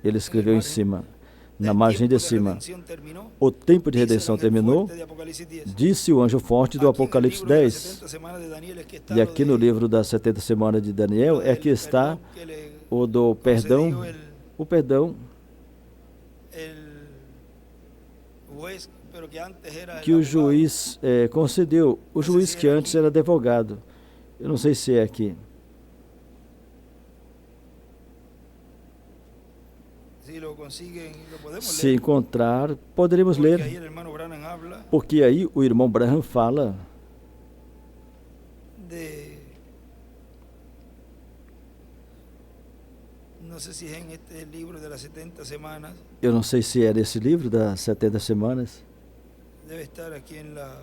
Ele escreveu em cima, na margem de cima: o tempo de redenção terminou, disse o anjo forte do Apocalipse 10. E aqui no livro das 70 semanas de Daniel é que está o do perdão, o perdão que o juiz concedeu, o juiz que antes era advogado. Eu não sei se é aqui. Se encontrar, poderemos ler, porque aí o irmão Branham fala eu não sei se é nesse livro das 70 semanas. Debe estar aqui em la...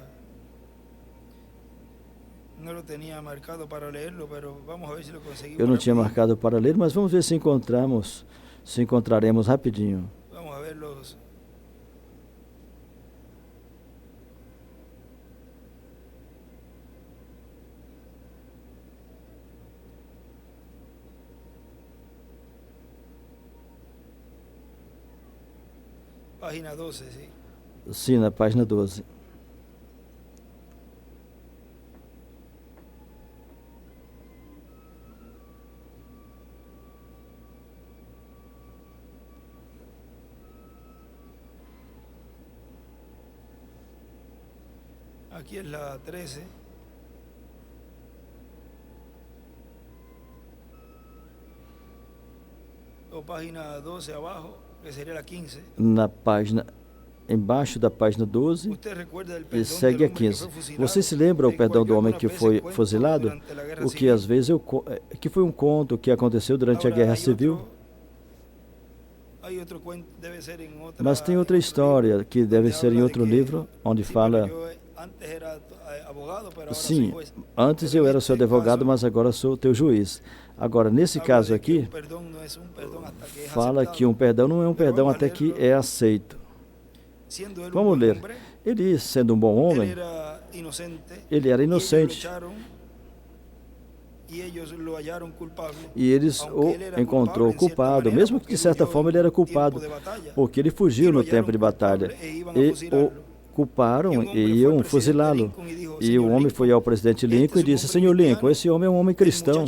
Não lo tenía marcado para leerlo, pero vamos a ver si lo conseguimos. Eu não tinha marcado para ler, mas vamos ver se encontraremos rapidinho. Vamos a ver los... Página 12, sim. Sim, na página 12. Aqui é a 13. Ou página 12 abaixo, que seria a 15. Na página... Embaixo da página 12, e segue a 15. Você se lembra o perdão do homem que foi fuzilado? O que às vezes que foi um conto que aconteceu durante a Guerra Civil. Mas tem outra história que deve ser em outro livro, onde fala... Sim, antes eu era seu advogado, mas agora sou teu juiz. Agora, nesse caso aqui, fala que um perdão não é um perdão até que é aceito. Vamos ler. Ele, sendo um bom homem, ele era inocente. E eles o encontrou culpado, mesmo que de certa forma ele era culpado, porque ele fugiu no tempo de batalha. E o culparam e iam fuzilá-lo. E o homem foi ao presidente Lincoln e disse: Senhor Lincoln, esse homem é um homem cristão.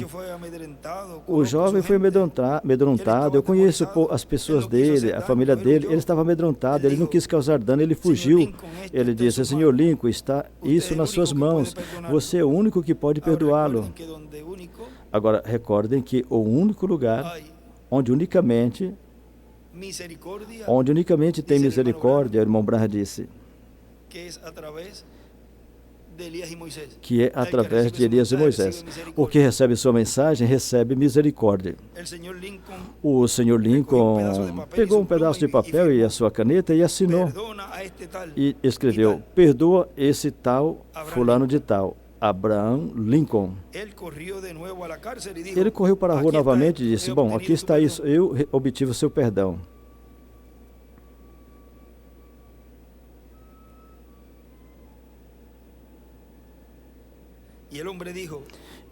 O jovem foi amedrontado. Eu conheço as pessoas dele, a família dele. Ele estava amedrontado, ele não quis causar dano, ele fugiu. Ele disse: Senhor Lincoln, está isso nas suas mãos. Você é o único que pode perdoá-lo. Agora, recordem que o único lugar onde unicamente tem misericórdia, o irmão Branham disse, que é através de Elias e Moisés. O que recebe sua mensagem, recebe misericórdia. O senhor Lincoln pegou um pedaço de papel e a sua caneta e assinou. E escreveu: perdoa esse tal fulano de tal, Abraham Lincoln. Ele correu para a rua novamente e disse: bom, aqui está isso, eu obtive o seu perdão.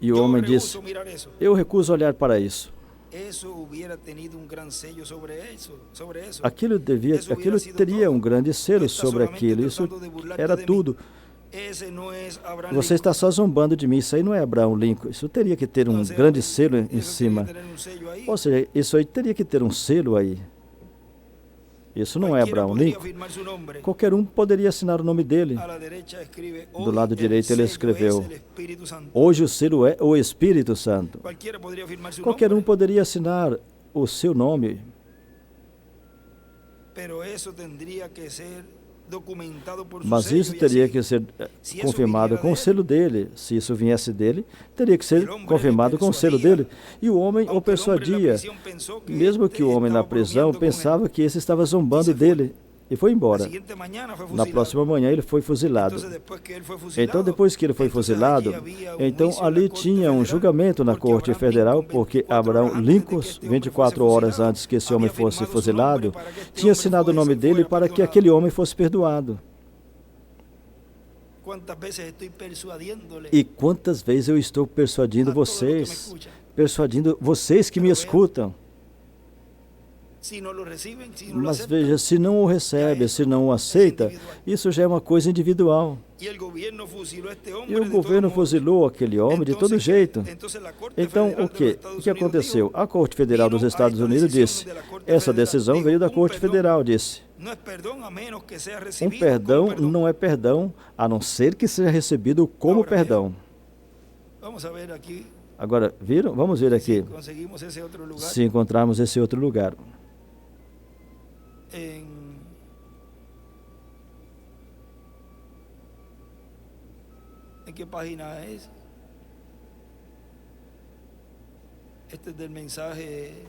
E o homem disse: eu recuso olhar para isso. Aquilo teria um grande selo sobre aquilo. Isso era tudo. Você está só zombando de mim. Isso aí não é Abraham Lincoln. Isso teria que ter um grande selo em cima. Ou seja, isso aí teria que ter um selo aí. Isso não é Abraham Lincoln. Qualquer um poderia assinar o nome dele. Do lado direito ele escreveu: hoje o selo é o Espírito Santo. Qualquer um poderia assinar o seu nome. Mas isso teria que ser confirmado com o selo dele. Se isso viesse dele, teria que ser confirmado com o selo dele. E o homem o persuadia. Mesmo que o homem na prisão pensava que esse estava zombando dele. E foi embora. Na próxima manhã ele foi fuzilado. Então, depois que ele foi fuzilado, então ali tinha um julgamento na Corte Federal, porque Abraham Lincoln, 24 horas antes que esse homem fosse fuzilado, tinha assinado o nome dele para que aquele homem fosse perdoado. E quantas vezes eu estou persuadindo vocês que me escutam. Mas veja, se não o recebe, se não o aceita, isso já é uma coisa individual. E o governo fuzilou aquele homem de todo jeito. Então, o que aconteceu? A Corte Federal dos Estados Unidos disse, essa decisão veio da Corte Federal, disse, um perdão não é perdão, a não ser que seja recebido como perdão. Agora, viram? Vamos ver aqui, se encontrarmos esse outro lugar. ¿En qué página es? Este es del mensaje.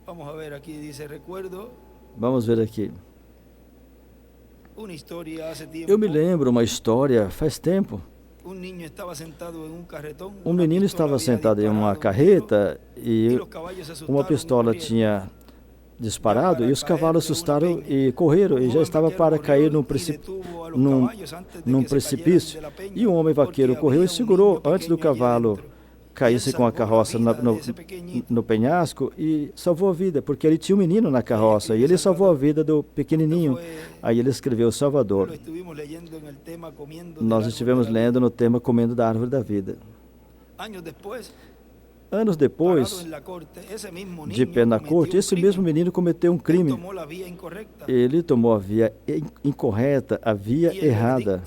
Vamos a ver aquí, dice, recuerdo. Vamos ver aqui. Eu me lembro uma história faz tempo. Um menino estava sentado em uma carreta e uma pistola tinha disparado e os cavalos assustaram e correram e já estava para cair num precipício. E um homem vaqueiro correu e segurou antes do cavalo caísse com a carroça no penhasco e salvou a vida, porque ele tinha um menino na carroça e ele salvou a vida do pequenininho. Aí ele escreveu Salvador. Nós estivemos lendo no tema Comendo da Árvore da Vida. Anos depois, de pé na corte, esse mesmo menino cometeu um crime. Ele tomou a via incorreta, a via errada.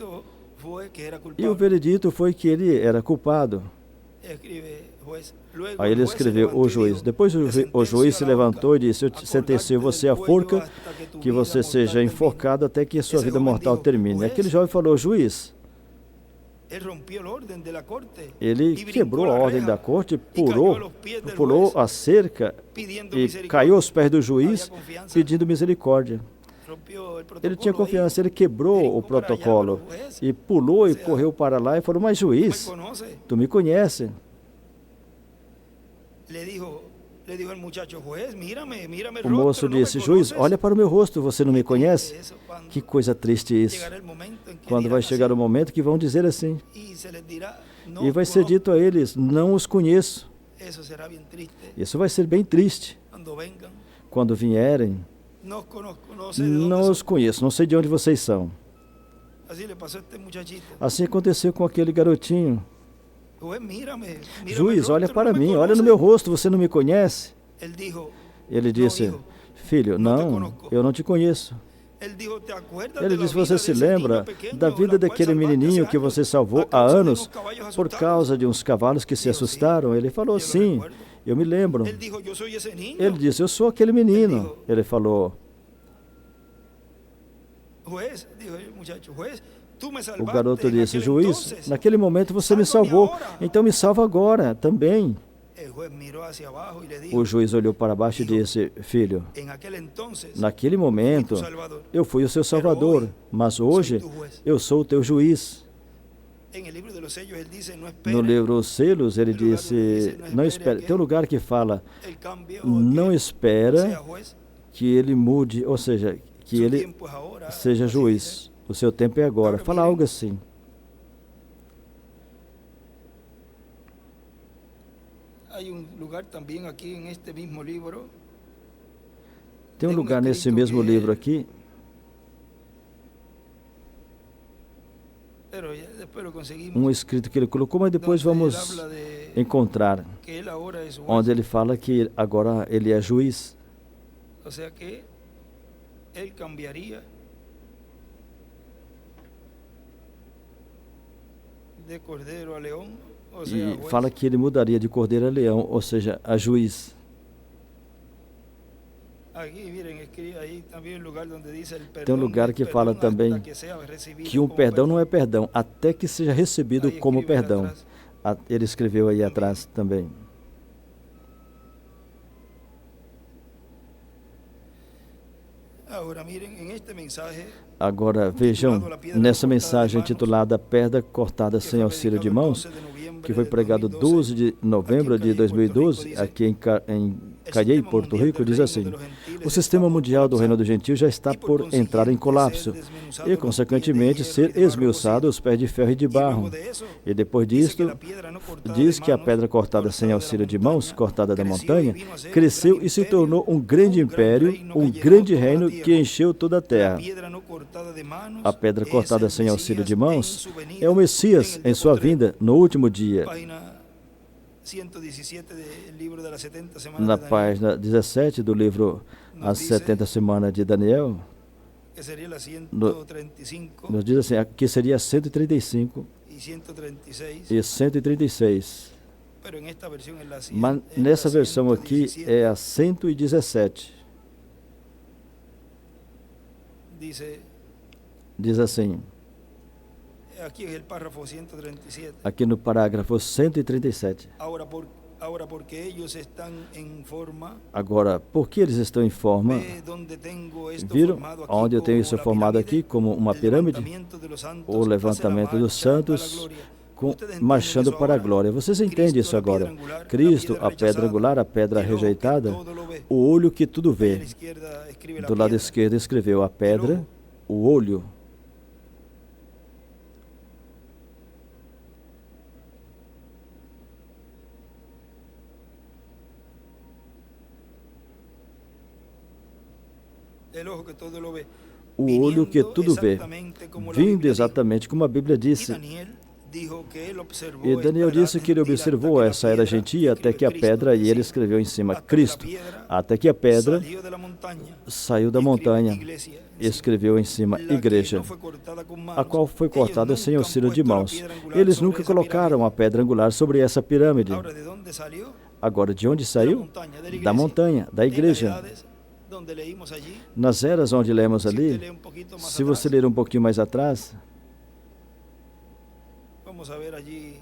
E o veredito foi que ele era culpado. Aí ele escreveu, o juiz. Depois o juiz se levantou e disse, eu sentencio você à forca, que você seja enforcado até que a sua vida mortal termine. Aquele jovem falou, juiz. Ele quebrou a ordem da corte, pulou a cerca e caiu aos pés do juiz pedindo misericórdia. Ele tinha confiança, ele quebrou o protocolo e pulou e correu para lá e falou, mas juiz, tu me conhece? O moço disse, juiz, olha para o meu rosto, você não me conhece? Que coisa triste isso. Quando vai chegar o momento que vão dizer assim, e vai ser dito a eles, não os conheço. Isso vai ser bem triste. Quando vierem, não os conheço, não sei de onde vocês são. Assim aconteceu com aquele garotinho. Juiz, olha para mim, olha no meu rosto, você não me conhece? Ele disse, filho, não, eu não te conheço. Ele disse, você se lembra da vida daquele menininho que você salvou há anos por causa de uns cavalos que se assustaram? Ele falou, sim, eu me lembro. Ele disse, eu sou aquele menino. Ele falou, o garoto disse, juiz, naquele momento você me salvou, então me salva agora também. O juiz olhou para baixo e disse, filho, naquele momento eu fui o seu salvador, mas hoje eu sou o teu juiz. No livro Os Selos, ele disse, não espere. Tem um lugar que fala, não espera que ele mude, ou seja, que ele seja juiz. O seu tempo é agora. Fala algo assim. Tem um lugar nesse mesmo livro aqui, um escrito que ele colocou, mas depois vamos encontrar, onde ele fala que agora ele é juiz. Ou seja que ele cambiaria de cordeiro a leão, ou seja, e fala que ele mudaria de cordeiro a leão, ou seja, a juiz. Tem um lugar que fala também que um perdão não é perdão, até que seja recebido como perdão. Ele escreveu aí atrás também. Agora vejam, nessa mensagem intitulada Pedra Cortada Sem Auxílio de Mãos, que foi pregado 12 de novembro de 2012, aqui em Cayey, Porto Rico, diz assim: o sistema mundial do reino do gentil já está por entrar em colapso e, consequentemente, ser esmiuçado aos pés de ferro e de barro. E depois disto, diz que a pedra cortada sem auxílio de mãos, cortada da montanha, cresceu e se tornou um grande império, um grande reino que encheu toda a terra. A pedra cortada sem auxílio de mãos é o Messias em sua vinda no último dia. Na página 17 do livro As 70 Semanas de Daniel, nos diz assim, que seria 135 e 136. Mas nessa versão aqui é a 117. Diz assim, aqui no parágrafo 137. Agora, por que eles estão em forma? Viram onde eu tenho isso formado aqui como uma pirâmide? O levantamento dos santos marchando para a glória. Vocês entendem isso agora? Cristo, a pedra angular, a pedra rejeitada, o olho que tudo vê. Do lado esquerdo escreveu a pedra, o olho. O olho que tudo vê, vindo exatamente como a Bíblia disse. E Daniel disse que ele observou essa era gentia até que a pedra, e ele escreveu em cima, Cristo, até que a pedra saiu da montanha, e escreveu em cima, Igreja, a qual foi cortada sem auxílio de mãos. Eles nunca colocaram a pedra angular sobre essa pirâmide. Agora, de onde saiu? Da montanha, da igreja. Nas eras onde lemos ali, se você ler um pouquinho mais atrás, vamos ver allí.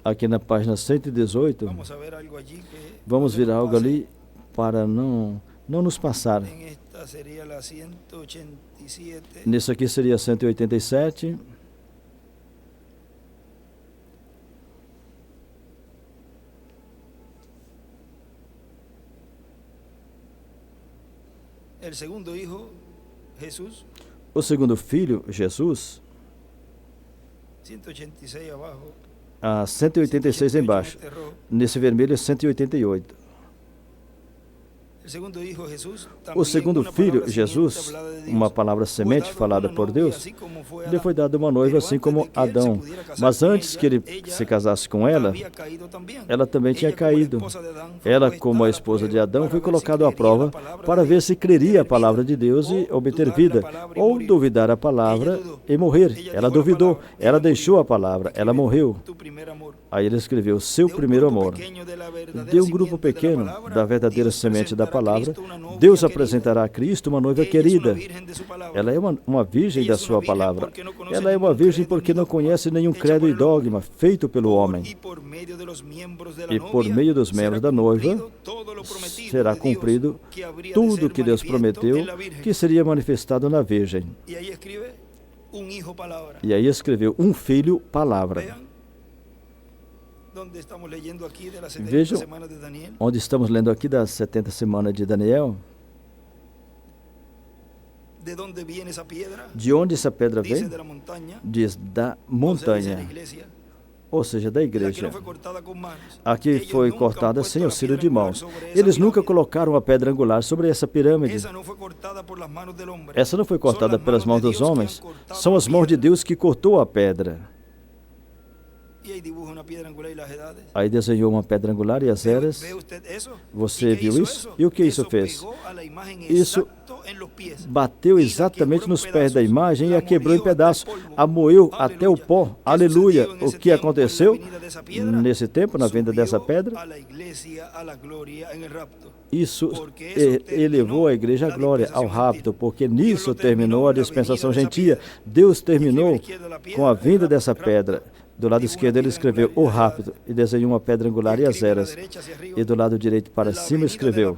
Aqui na página 118, vamos ver algo ali para não nos passar. Nisso aqui seria 187. O segundo filho, Jesus, 186 embaixo. Nesse vermelho é 188. O segundo filho, Jesus, uma palavra semente falada por Deus, lhe foi dada uma noiva assim como Adão. Mas antes que ele se casasse com ela, ela também tinha caído. Ela, como a esposa de Adão, foi colocada à prova para ver se creria a palavra de Deus e obter vida, ou duvidar a palavra e morrer. Ela duvidou, ela deixou a palavra, ela morreu. Aí ele escreveu, seu primeiro amor. De um grupo pequeno da verdadeira semente da palavra, Deus apresentará a Cristo uma noiva querida. Ela é uma virgem da sua palavra. Ela é uma virgem porque não conhece nenhum credo e dogma feito pelo homem. E por meio dos membros da noiva será cumprido tudo que Deus prometeu que seria manifestado na virgem. E aí escreveu um filho, palavra. Vejam onde estamos lendo aqui das 70 semanas de Daniel. De onde essa pedra vem? Diz da montanha, ou seja, da igreja. Aqui foi cortada sem auxílio de mãos. Eles nunca colocaram a pedra angular sobre essa pirâmide. Essa não foi cortada pelas mãos dos homens. São as mãos de Deus que cortou a pedra. Aí desenhou uma pedra angular e as eras. Você viu isso? E o que isso fez? Isso bateu exatamente nos pés da imagem e a quebrou em pedaços, a moeu até o pó. Aleluia! O que aconteceu nesse tempo, na vinda dessa pedra? Isso elevou a igreja à glória, ao rapto, porque nisso terminou a dispensação gentia. Deus terminou com a vinda dessa pedra. Do lado esquerdo ele escreveu o rapto e desenhou uma pedra angular e as eras. E do lado direito para cima escreveu: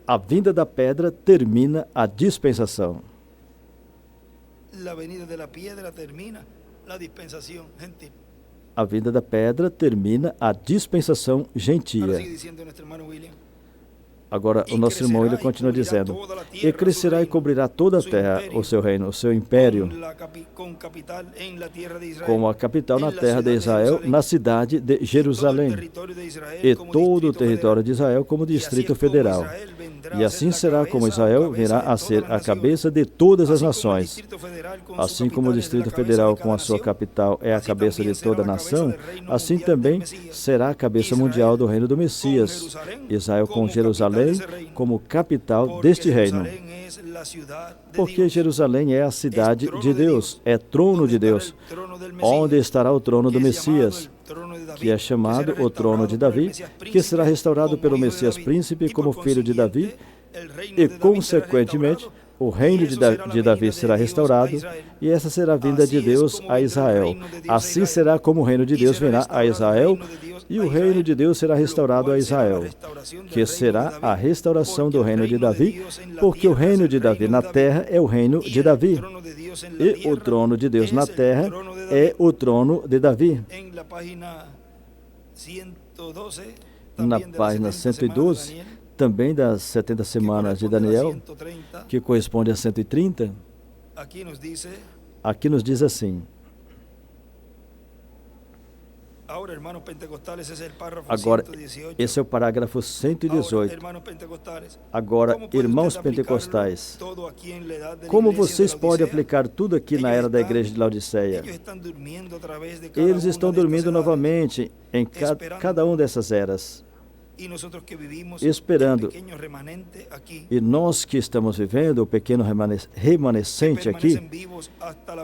a vinda da pedra termina a dispensação. A vinda da pedra termina a dispensação gentia. Agora, o nosso irmão, ele continua dizendo, e crescerá e cobrirá toda a terra, o seu reino, o seu império, com a capital na terra de Israel, na cidade de Jerusalém, e todo o território de Israel como Distrito Federal. E assim será como Israel virá a ser a cabeça de todas as nações. Assim como o Distrito Federal com a sua capital é a cabeça de toda a nação, assim também será a cabeça mundial do reino do Messias. Israel com Jerusalém como capital deste reino. Porque Jerusalém é a cidade de Deus, é trono de Deus, onde estará o trono do Messias, que é chamado o trono de Davi, que será restaurado pelo Messias príncipe como filho de Davi, e consequentemente o reino de Davi será restaurado, e essa será a vinda de Deus a Israel. Assim será como o reino de Deus virá a Israel, e o reino de Deus será restaurado a Israel, que será a restauração do reino de Davi, porque o reino de Davi na terra é o reino de Davi, e o trono de Deus na terra é o trono de Davi. Na página 112, também das 70 semanas de Daniel, que corresponde a 130, aqui nos diz assim. Agora, esse é o parágrafo 118. Agora, irmãos pentecostais, como vocês podem aplicar tudo aqui na era da igreja de Laodiceia? Eles estão dormindo novamente em cada uma dessas eras, esperando. E nós que estamos vivendo o pequeno remanescente aqui,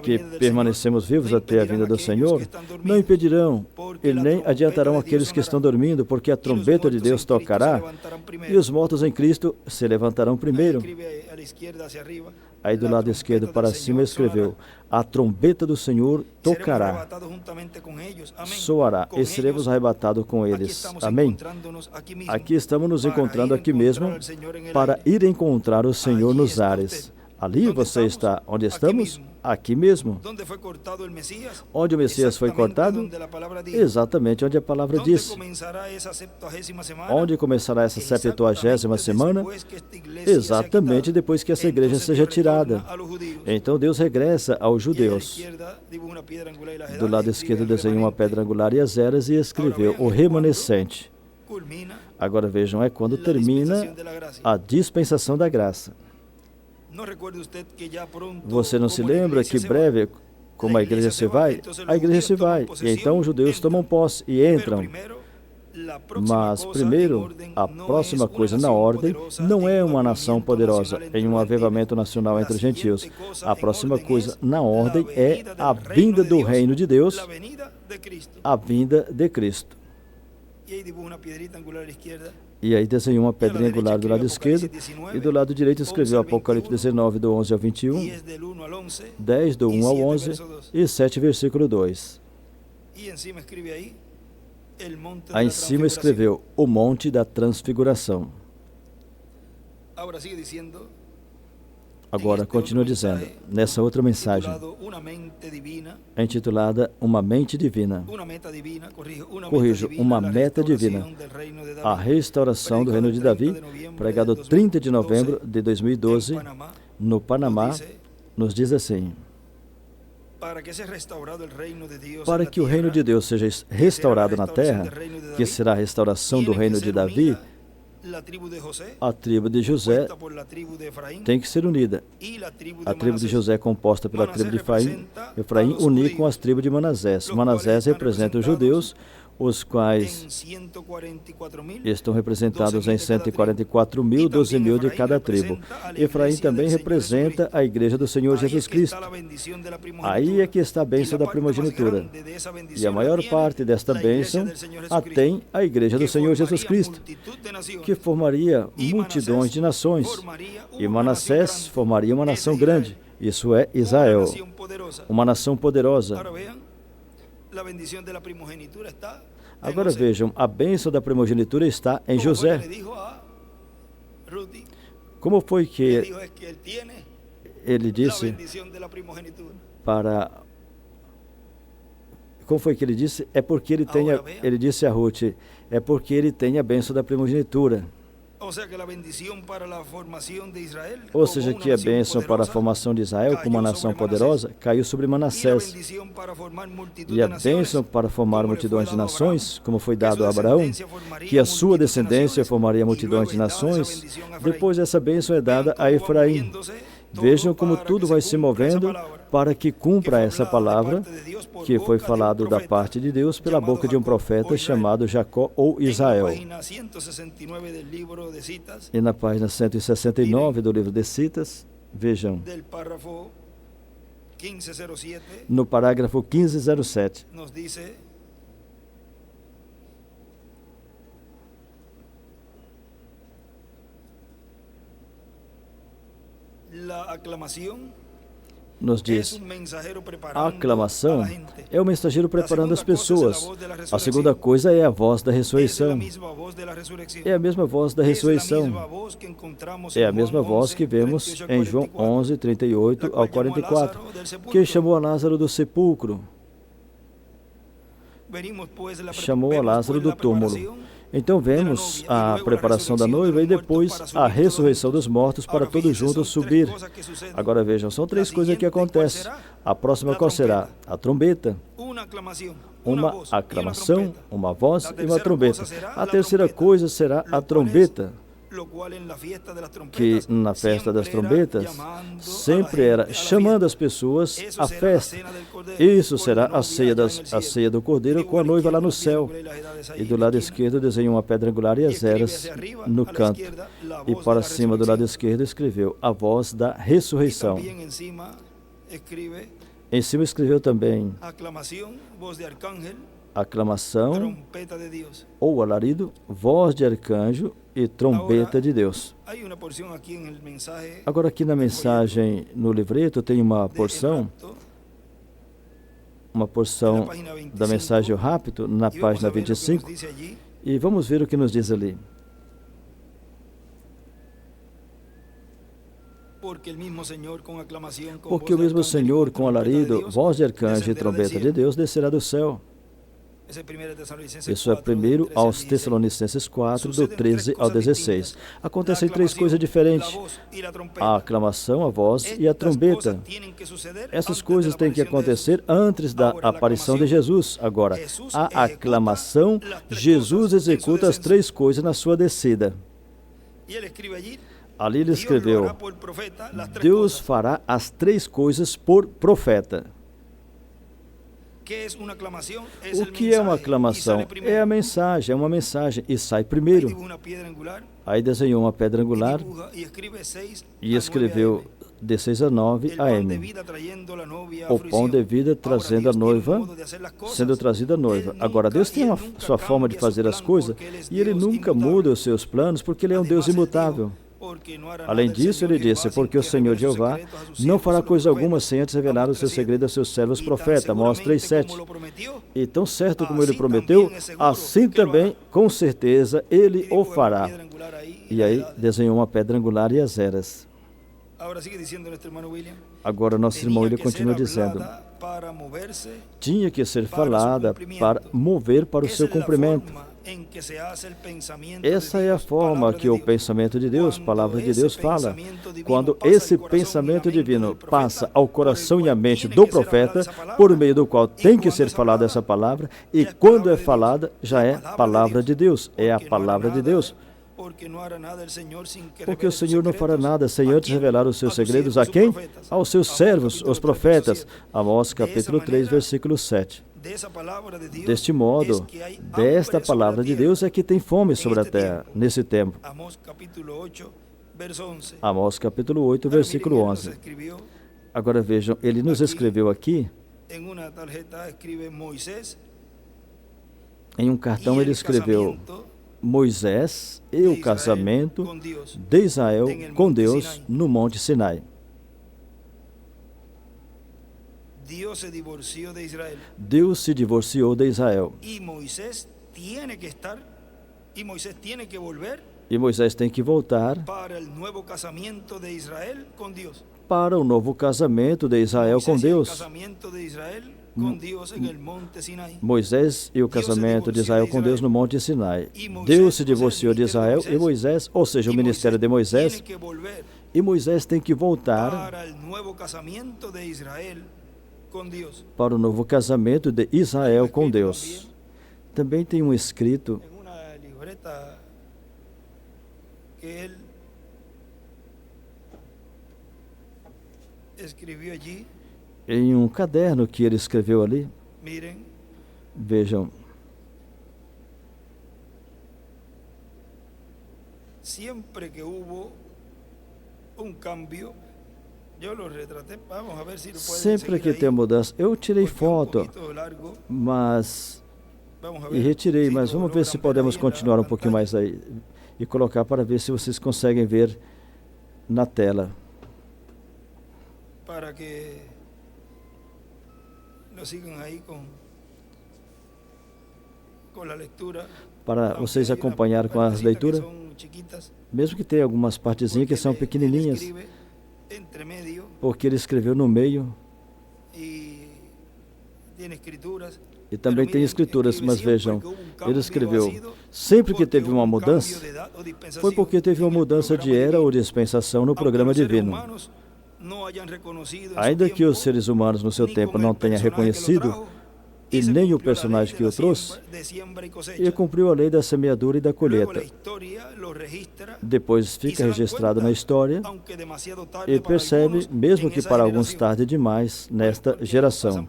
que permanecemos vivos até a vinda do Senhor, não impedirão e nem adiantarão aqueles que estão dormindo, porque a trombeta de Deus tocará e os mortos em Cristo se levantarão primeiro. Aí do lado esquerdo para cima escreveu, a trombeta do Senhor tocará, soará e seremos arrebatados com eles. Amém? Aqui estamos nos encontrando aqui mesmo para ir encontrar o Senhor nos ares. Ali você está. Onde estamos? Aqui mesmo. Onde o Messias foi cortado? Exatamente onde a palavra diz. Onde começará essa 70ª semana? Exatamente depois que essa igreja seja tirada. Então Deus regressa aos judeus. Do lado esquerdo desenhou uma pedra angular e as eras e escreveu o remanescente. Agora vejam, é quando termina a dispensação da graça. Você não se lembra que breve, como a igreja se vai? A igreja se vai, e então os judeus tomam posse e entram. Mas, primeiro, a próxima coisa na ordem não é uma nação poderosa em um avivamento nacional entre os gentios. A próxima coisa na ordem é a vinda do reino de Deus, a vinda de Cristo. E aí desenhou uma pedrinha angular do lado esquerdo e do lado direito escreveu Apocalipse 19, do 11 ao 21, 10, do 1 ao 11 e 7, versículo 2. Aí em cima escreveu o Monte da Transfiguração. Agora continua dizendo, nessa outra mensagem, intitulada Uma Mente Divina, corrijo, uma meta divina, a restauração do reino de Davi, pregado 30 de novembro de 2012, no Panamá, nos diz assim: para que o reino de Deus seja restaurado na terra, que será a restauração do reino de Davi, a tribo de José tem que ser unida. A tribo de José é composta pela tribo de Efraim unir com as tribos de Manassés. Manassés representa os judeus, os quais estão representados em 144 mil, 12 mil de cada tribo. Efraim também representa a igreja do Senhor Jesus Cristo. Aí é que está a bênção da primogenitura. E a maior parte desta bênção a tem a igreja do Senhor Jesus Cristo, que formaria multidões de nações. E Manassés formaria uma nação grande. Isso é Israel, uma nação poderosa. Agora vejam, a bênção da primogenitura está em José. Como foi que ele disse para... Como foi que ele disse? É porque ele tem, ele disse a Ruth, é porque ele tem a bênção da primogenitura. Ou seja, que a bênção para a formação de Israel como uma nação poderosa caiu sobre Manassés. E a bênção para formar multidões de nações, como foi dado a Abraão, que a sua descendência formaria multidões de nações, depois essa bênção é dada a Efraim. Vejam como tudo vai se movendo para que cumpra essa palavra que foi falado da parte de Deus pela boca de um profeta chamado Jacó ou Israel. E na página 169 do livro de Citas, vejam, no parágrafo 1507, nos diz, a aclamação é o mensageiro preparando as pessoas. A segunda coisa é a voz da ressurreição. É a mesma voz da ressurreição. É a mesma voz que vemos em João 11, 38 ao 44, que chamou a Lázaro do sepulcro. Chamou a Lázaro do túmulo. Então vemos a preparação da noiva e depois a ressurreição dos mortos para todos juntos subir. Agora vejam, são três coisas que acontecem. A próxima qual será? A trombeta. Uma aclamação, uma voz e uma trombeta. A terceira coisa será a trombeta, que na festa das trombetas sempre era chamando as pessoas à festa. Isso será a ceia do Cordeiro com a noiva lá no céu. E do lado esquerdo desenhou uma pedra angular e as eras no canto. E para cima do lado esquerdo escreveu a voz da ressurreição. Em cima escreveu também aclamação ou alarido, voz de arcanjo e trombeta de Deus. Agora aqui na mensagem, no livreto, tem uma porção da mensagem rápido, na página 25, e vamos ver o que nos diz ali. Porque o mesmo Senhor, com alarido, voz de arcanjo e trombeta de Deus, descerá do céu. Isso é 1 aos Tessalonicenses 4, do 13 ao 16. Acontecem três coisas diferentes: a aclamação, a voz e a trombeta. Essas coisas têm que acontecer antes da aparição de Jesus. Agora, a aclamação, Jesus executa as três coisas na sua descida. Ali ele escreveu, Deus fará as três coisas por profeta. O que é uma aclamação? É a mensagem, é uma mensagem, e sai primeiro. Aí desenhou uma pedra angular e escreveu de 6 a 9 AM. O pão de vida trazendo a noiva, sendo trazida a noiva. Agora, Deus tem a sua forma de fazer as coisas e Ele nunca muda os seus planos porque Ele é um Deus imutável. Além disso, ele disse, porque o Senhor Jeová não fará coisa alguma sem antes revelar o seu segredo a seus servos profetas. Amós 3:7. E tão certo como ele prometeu, assim também, com certeza, ele o fará. E aí, desenhou uma pedra angular e as eras. Agora, nosso irmão William continua dizendo, tinha que ser falada para mover para o seu cumprimento. Essa é a forma que o pensamento de Deus, palavra de Deus, fala. Quando esse pensamento divino passa ao coração e à mente do profeta, por meio do qual tem que ser falada essa palavra, e quando é falada, já é palavra de Deus, é a palavra de Deus. Porque o Senhor não fará nada sem antes revelar os seus segredos a quem? Aos seus servos, os profetas. Amós capítulo 3, versículo 7. Deste modo, desta palavra de Deus é que tem fome sobre a terra, nesse tempo. Amós capítulo 8, versículo 11. Agora vejam, ele nos escreveu aqui, em um cartão ele escreveu Moisés e o casamento de Israel com Deus no Monte Sinai. Deus se divorciou de Israel. E Moisés tem que voltar para o novo casamento de Israel com Deus. Moisés e o casamento de Israel com Deus no Monte Sinai. Deus se divorciou de Israel e Moisés, ou seja, o ministério de Moisés, e Moisés tem que voltar para o novo casamento de Israel com Deus. Também tem um escrito em um caderno que ele escreveu ali. Vejam. Sempre que houve cambio, sempre que tem mudança, eu tirei foto, mas e retirei, mas vamos ver se podemos continuar um pouquinho mais aí e colocar para ver se vocês conseguem ver na tela. Para que nos sigam aí com a leitura. Para vocês acompanharem com as leituras, mesmo que tenha algumas partezinhas que são pequenininhas, porque ele escreveu no meio e também tem escrituras, mas vejam, ele escreveu, sempre que teve uma mudança, foi porque teve uma mudança de era ou dispensação no programa divino. Ainda que os seres humanos no seu tempo não tenham reconhecido, e nem o personagem que o trouxe, ele cumpriu a lei da semeadura e da colheita. Depois fica registrado na história e percebe, mesmo que para alguns tarde demais, nesta geração.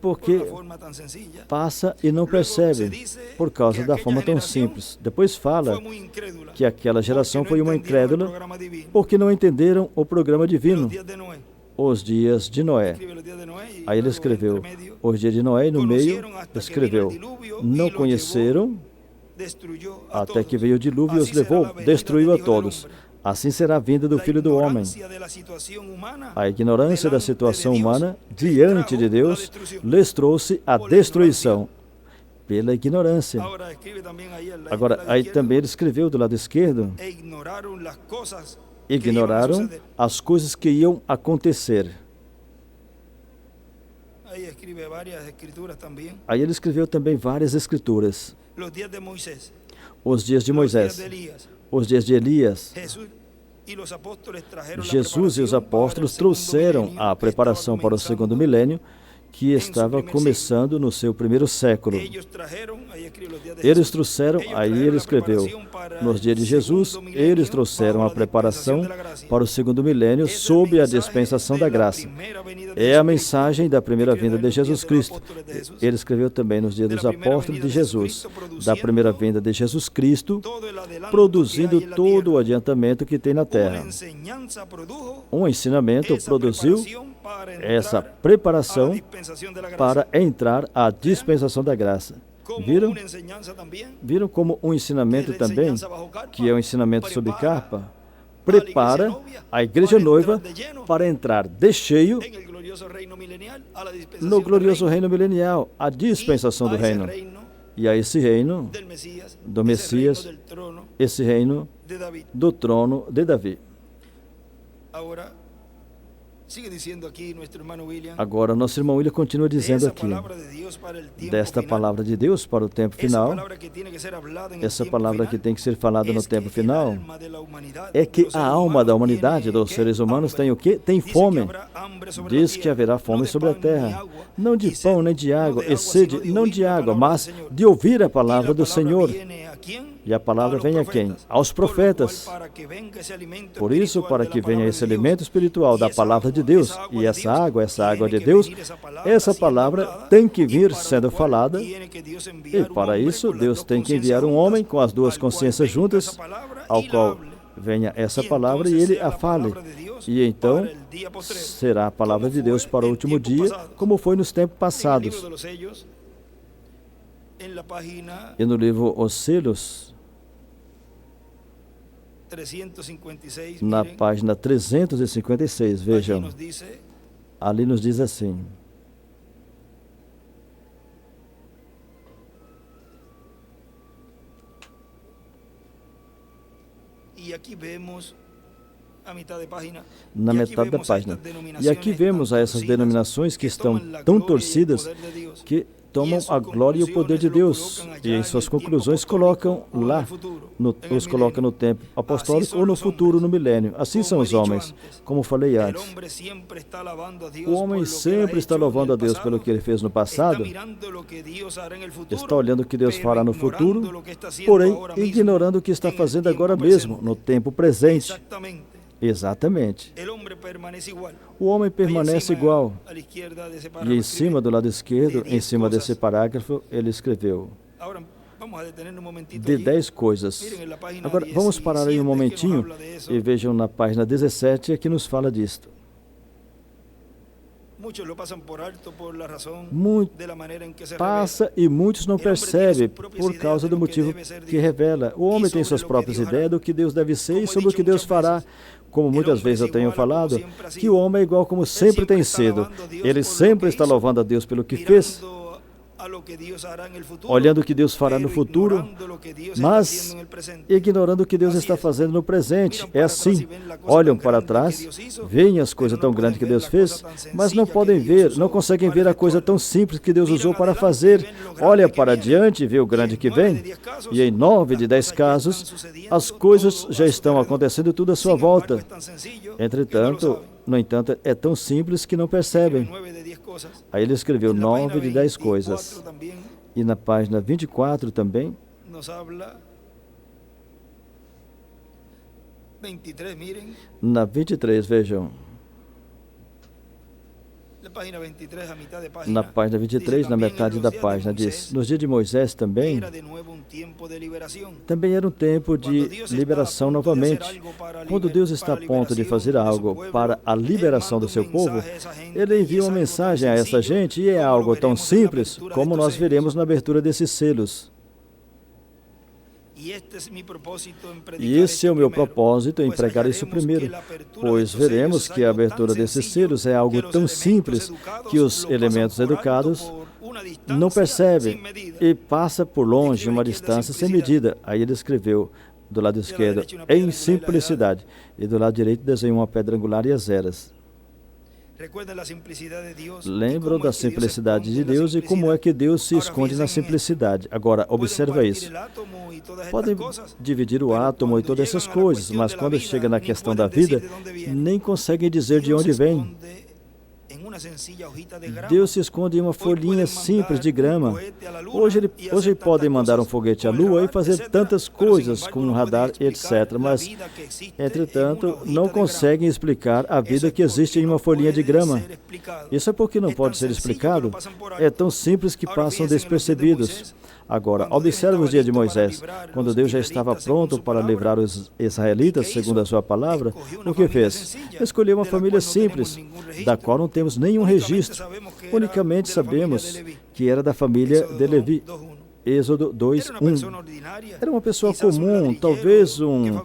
Porque passa e não percebe, por causa da forma tão simples. Depois fala que aquela geração foi uma incrédula, porque não entenderam o programa divino. Os dias de Noé. Aí ele escreveu, os dias de Noé, e no meio escreveu, não conheceram, até que veio o dilúvio e os levou, destruiu a todos. Assim será a vinda do Filho do Homem. A ignorância da situação humana diante de Deus lhes trouxe a destruição pela ignorância. Agora, aí também ele escreveu do lado esquerdo, ignoraram as coisas que iam acontecer. Aí ele escreveu também várias escrituras. Os dias de Moisés, os dias de Elias. Jesus e os apóstolos trouxeram a preparação para o segundo milênio, que estava começando no seu primeiro século. Eles trouxeram, aí ele escreveu, nos dias de Jesus, eles trouxeram a preparação para o segundo milênio sob a dispensação da graça. É a mensagem da primeira vinda de Jesus Cristo. Ele escreveu também nos dias dos apóstolos de Jesus, da primeira vinda de Jesus Cristo, produzindo todo o adiantamento que tem na terra. Um ensinamento produziu essa preparação para entrar à dispensação da graça. Viram? Viram como um ensinamento também, que é um ensinamento sobre carpa, prepara a igreja noiva para entrar de cheio no glorioso reino milenial, a dispensação do reino. E a esse reino do Messias, esse reino do trono de Davi. Agora, nosso irmão William continua dizendo aqui, desta palavra de Deus para o tempo final, essa palavra que tem que ser falada no tempo final, é que a alma da humanidade, dos seres humanos, tem o quê? Tem fome. Diz que haverá fome sobre a terra, não de pão nem de água, e sede, não de água, mas de ouvir a palavra do Senhor. E a palavra vem a quem? Aos profetas. Por isso, para que venha esse alimento espiritual da palavra de Deus, e essa água de Deus, essa palavra tem que vir sendo falada, e para isso Deus tem que enviar um homem com as duas consciências juntas, ao qual venha essa palavra e ele a fale. E então será a palavra de Deus para o último dia, como foi nos tempos passados. E no livro Os Selos, na página 356, vejam, ali nos diz assim: na metade da página. E aqui vemos essas denominações que estão tão torcidas que tomam a glória e o poder de Deus e em suas conclusões colocam lá, os colocam no tempo apostólico ou no futuro, no milênio. Assim são os homens, como falei antes. O homem sempre está louvando a Deus pelo que ele fez no passado, está olhando o que Deus fará no futuro, porém ignorando o que está fazendo agora mesmo, no tempo presente. Exatamente. O homem permanece igual. E em cima, do lado esquerdo, em cima desse parágrafo, ele escreveu de 10 coisas. Agora, vamos parar aí um momentinho e vejam na página 17, que nos fala disto. Passa e muitos não percebem por causa do motivo que revela. O homem tem suas próprias ideias do que Deus deve ser e sobre o que Deus fará. Como muitas vezes eu tenho falado, que o homem é igual como sempre tem sido. Ele sempre está louvando a Deus pelo que fez, olhando o que Deus fará no futuro, mas ignorando o que Deus está fazendo no presente. É assim, olham para trás, veem as coisas tão grandes que Deus fez, mas não podem ver, não conseguem ver a coisa tão simples que Deus usou para fazer. Olha para diante e vê o grande que vem, e em 9 de 10 casos, as coisas já estão acontecendo tudo à sua volta. Entretanto, no entanto, é tão simples que não percebem. Aí ele escreveu 9 de 10 coisas. E na página 24 também, na 23, vejam. Na página 23, na metade da página, diz: nos dias de Moisés também era um tempo de liberação novamente. Quando Deus está a ponto de fazer algo para a liberação do seu povo, Ele envia uma mensagem a essa gente, e é algo tão simples, como nós veremos na abertura desses selos. E esse é o meu propósito em pregar isso primeiro, pois veremos que a abertura desses selos é algo tão simples que os elementos educados não percebem e passa por longe uma distância sem medida. Aí ele escreveu do lado esquerdo, em simplicidade, e do lado direito desenhou uma pedra angular e as eras. Lembram da simplicidade de Deus e como é que Deus se esconde na simplicidade. Agora, observa isso. Podem dividir o átomo e todas essas coisas, mas quando chega na questão da vida, nem conseguem dizer de onde vem. Deus se esconde em uma folhinha simples de grama. Hoje podem mandar um foguete à Lua e fazer tantas coisas com um radar, etc. Mas, entretanto, não conseguem explicar a vida que existe em uma folhinha de grama. Isso é porque não pode ser explicado. É tão simples que passam despercebidos. Agora, observe os dias de Moisés. Quando Deus já estava pronto para livrar os israelitas, segundo a sua palavra, o que fez? Escolheu uma família simples, da qual não temos nenhum registro. Unicamente sabemos que era da família de Levi. Êxodo 2:1. Era uma pessoa comum, talvez um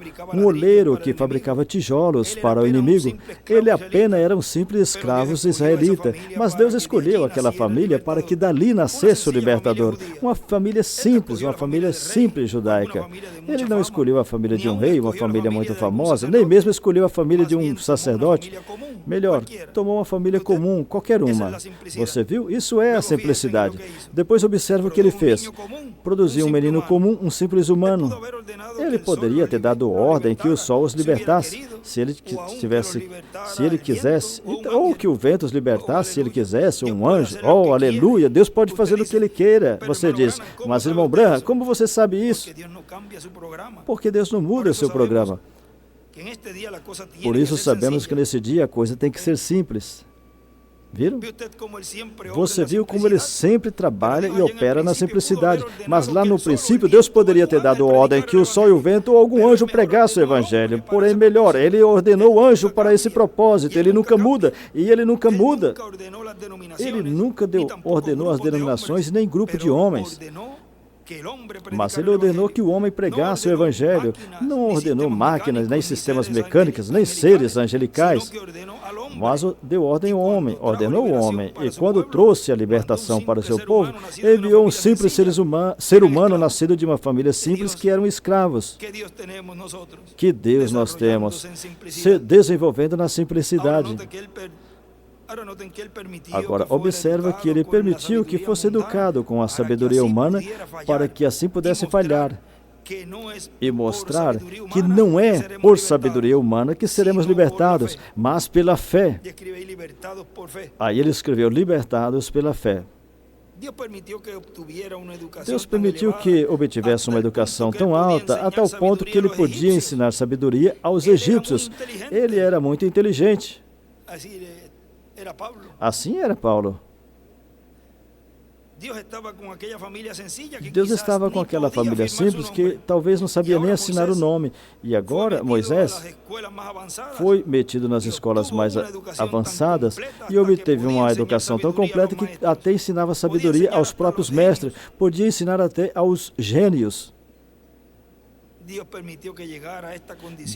oleiro que fabricava tijolos para o inimigo. Ele apenas era um simples escravo israelita, mas Deus escolheu aquela família para que dali nascesse o libertador. Uma família simples judaica. Ele não escolheu a família de um rei, uma família muito famosa, nem mesmo escolheu a família de um sacerdote. Melhor, tomou uma família comum, qualquer uma. Você viu? Isso é a simplicidade. Depois observa o que ele fez. Produziu um menino comum, um simples humano. Ele poderia ter dado ordem que o sol os libertasse, se ele quisesse, ou que o vento os libertasse, se ele quisesse, ou um anjo. Oh, aleluia, Deus pode fazer o que ele queira. Você diz, mas irmão Branham, como você sabe isso? Porque Deus não muda o seu programa. Por isso sabemos que nesse dia a coisa tem que ser simples. Viram? Você viu como ele sempre trabalha e opera na simplicidade. Mas lá no princípio, Deus poderia ter dado ordem que o sol e o vento ou algum anjo pregasse o evangelho. Porém, melhor, ele ordenou o anjo para esse propósito. Ele nunca muda. E ele nunca muda. Ele nunca ordenou as denominações nem grupo de homens. Mas ele ordenou que o homem pregasse o evangelho. Não ordenou máquinas, nem sistemas mecânicos, nem seres angelicais. Mas deu ordem ao homem, ordenou o homem. E quando trouxe a libertação para o seu povo, enviou um simples ser humano nascido de uma família simples que eram escravos. Que Deus nós temos, se desenvolvendo na simplicidade. Agora, observa que ele permitiu que fosse educado com a sabedoria humana para que assim pudesse falhar e mostrar que não é por sabedoria humana que seremos libertados, mas pela fé. Aí ele escreveu, libertados pela fé. Deus permitiu que obtivesse uma educação tão alta, a tal ponto que ele podia ensinar sabedoria aos egípcios. Ele era muito inteligente. Assim era Paulo. Deus estava com aquela família simples que talvez não sabia nem assinar o nome. E agora, Moisés foi metido nas escolas mais avançadas e obteve uma educação tão completa que até ensinava sabedoria aos próprios mestres, podia ensinar até aos gênios.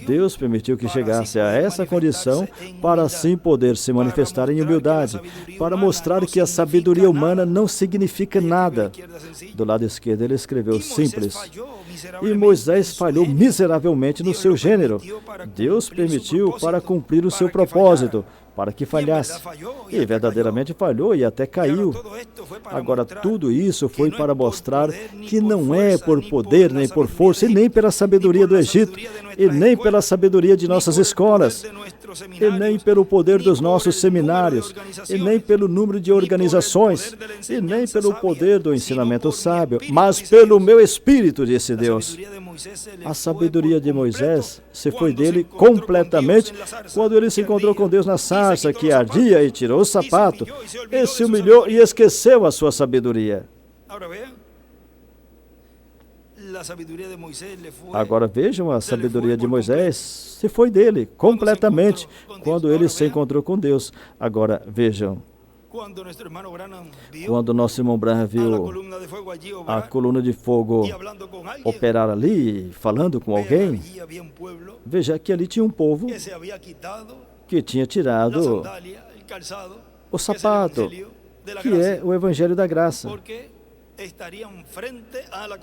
Deus permitiu que chegasse a essa condição para assim poder se manifestar em humildade, para mostrar que a sabedoria humana não significa nada. Do lado esquerdo ele escreveu simples. E Moisés falhou miseravelmente no seu gênero. Deus permitiu para cumprir o seu propósito, para que falhasse. E verdadeiramente falhou e até caiu. Agora, tudo isso foi para mostrar que não é por poder, nem por força, e nem pela sabedoria do Egito, e nem pela sabedoria de nossas escolas, e nem pelo poder dos nossos seminários, e nem pelo número de organizações, e nem pelo poder do ensinamento sábio, mas pelo meu Espírito, disse Deus. A sabedoria de Moisés se foi dele completamente quando ele se encontrou com Deus na sarça que ardia e tirou o sapato, e se humilhou e esqueceu a sua sabedoria. Agora vejam, a sabedoria de Moisés se foi dele completamente quando ele se encontrou com Deus. Agora vejam, quando nosso irmão Branham viu a coluna de fogo operar ali, falando com alguém, veja que ali tinha um povo que tinha tirado o sapato, que é o Evangelho da Graça.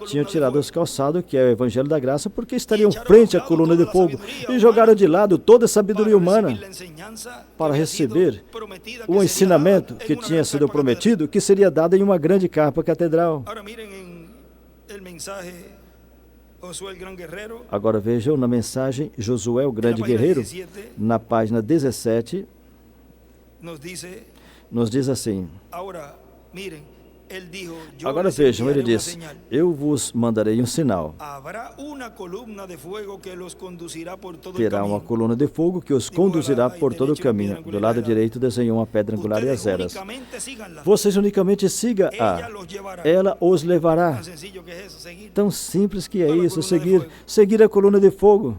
Tinham tirado os calçados, que é o Evangelho da Graça, porque estariam frente à coluna de fogo, e jogaram de lado toda a sabedoria humana para receber o ensinamento que tinha sido prometido, que seria dado em uma grande capa catedral. Agora vejam na mensagem Josué, o grande guerreiro, na página 17, nos diz assim. Agora vejam, ele disse, eu vos mandarei um sinal. Terá uma coluna de fogo que os conduzirá por todo o caminho. Do lado direito desenhou uma pedra angular e as eras. Vocês unicamente sigam-a. Ela os levará. Tão simples que é isso, seguir a coluna de fogo.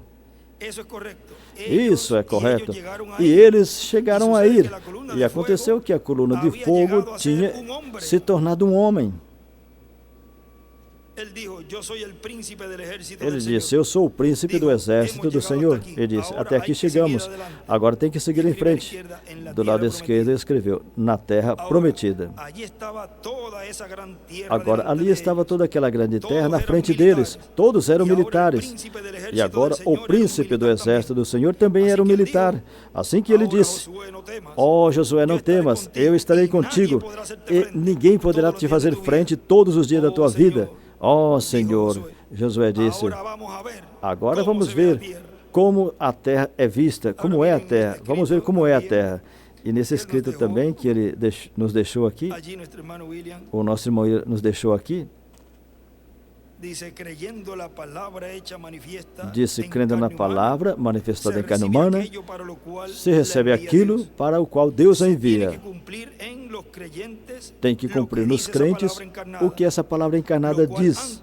Isso é correto. E eles chegaram a ir. E aconteceu que a coluna de fogo tinha se tornado um homem. Ele disse, eu sou o príncipe do exército do Senhor. Ele disse, até aqui chegamos. Agora tem que seguir em frente. Do lado esquerdo ele escreveu, na terra prometida. Agora, ali estava toda aquela grande terra na frente deles. Todos eram militares. E agora o príncipe do exército do Senhor também era um militar. Assim que ele disse, ó Josué, não temas, eu estarei contigo. E ninguém poderá te fazer frente todos os dias da tua vida. Ó Senhor, Josué disse, agora vamos ver como a terra é vista, como é a terra. Vamos ver como é a terra. E nesse escrito também que ele nos deixou aqui, o nosso irmão nos deixou aqui, disse, crendo na palavra manifestada em carne humana, se recebe aquilo para o qual Deus a envia. Tem que cumprir nos crentes o que essa palavra encarnada diz.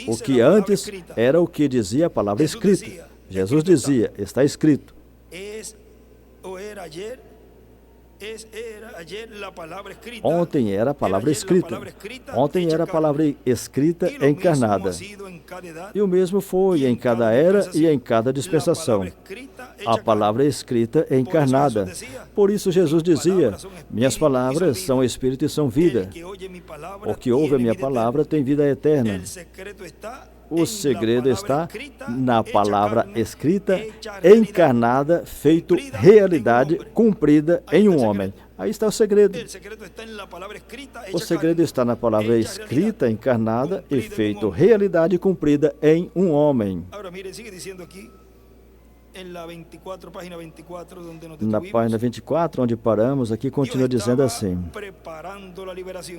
O que antes era o que dizia a palavra escrita. Jesus dizia, está escrito. Ontem era a palavra escrita. Ontem era a palavra escrita encarnada. E o mesmo foi em cada era e em cada dispensação. A palavra escrita encarnada. Por isso Jesus dizia, minhas palavras são espírito e são vida. O que ouve a minha palavra tem vida eterna. O segredo está na palavra escrita, encarnada, feito realidade, cumprida em um homem. Aí está o segredo. O segredo está na palavra escrita, encarnada e feito realidade, cumprida em um homem. Na página 24, onde paramos, aqui continua dizendo assim,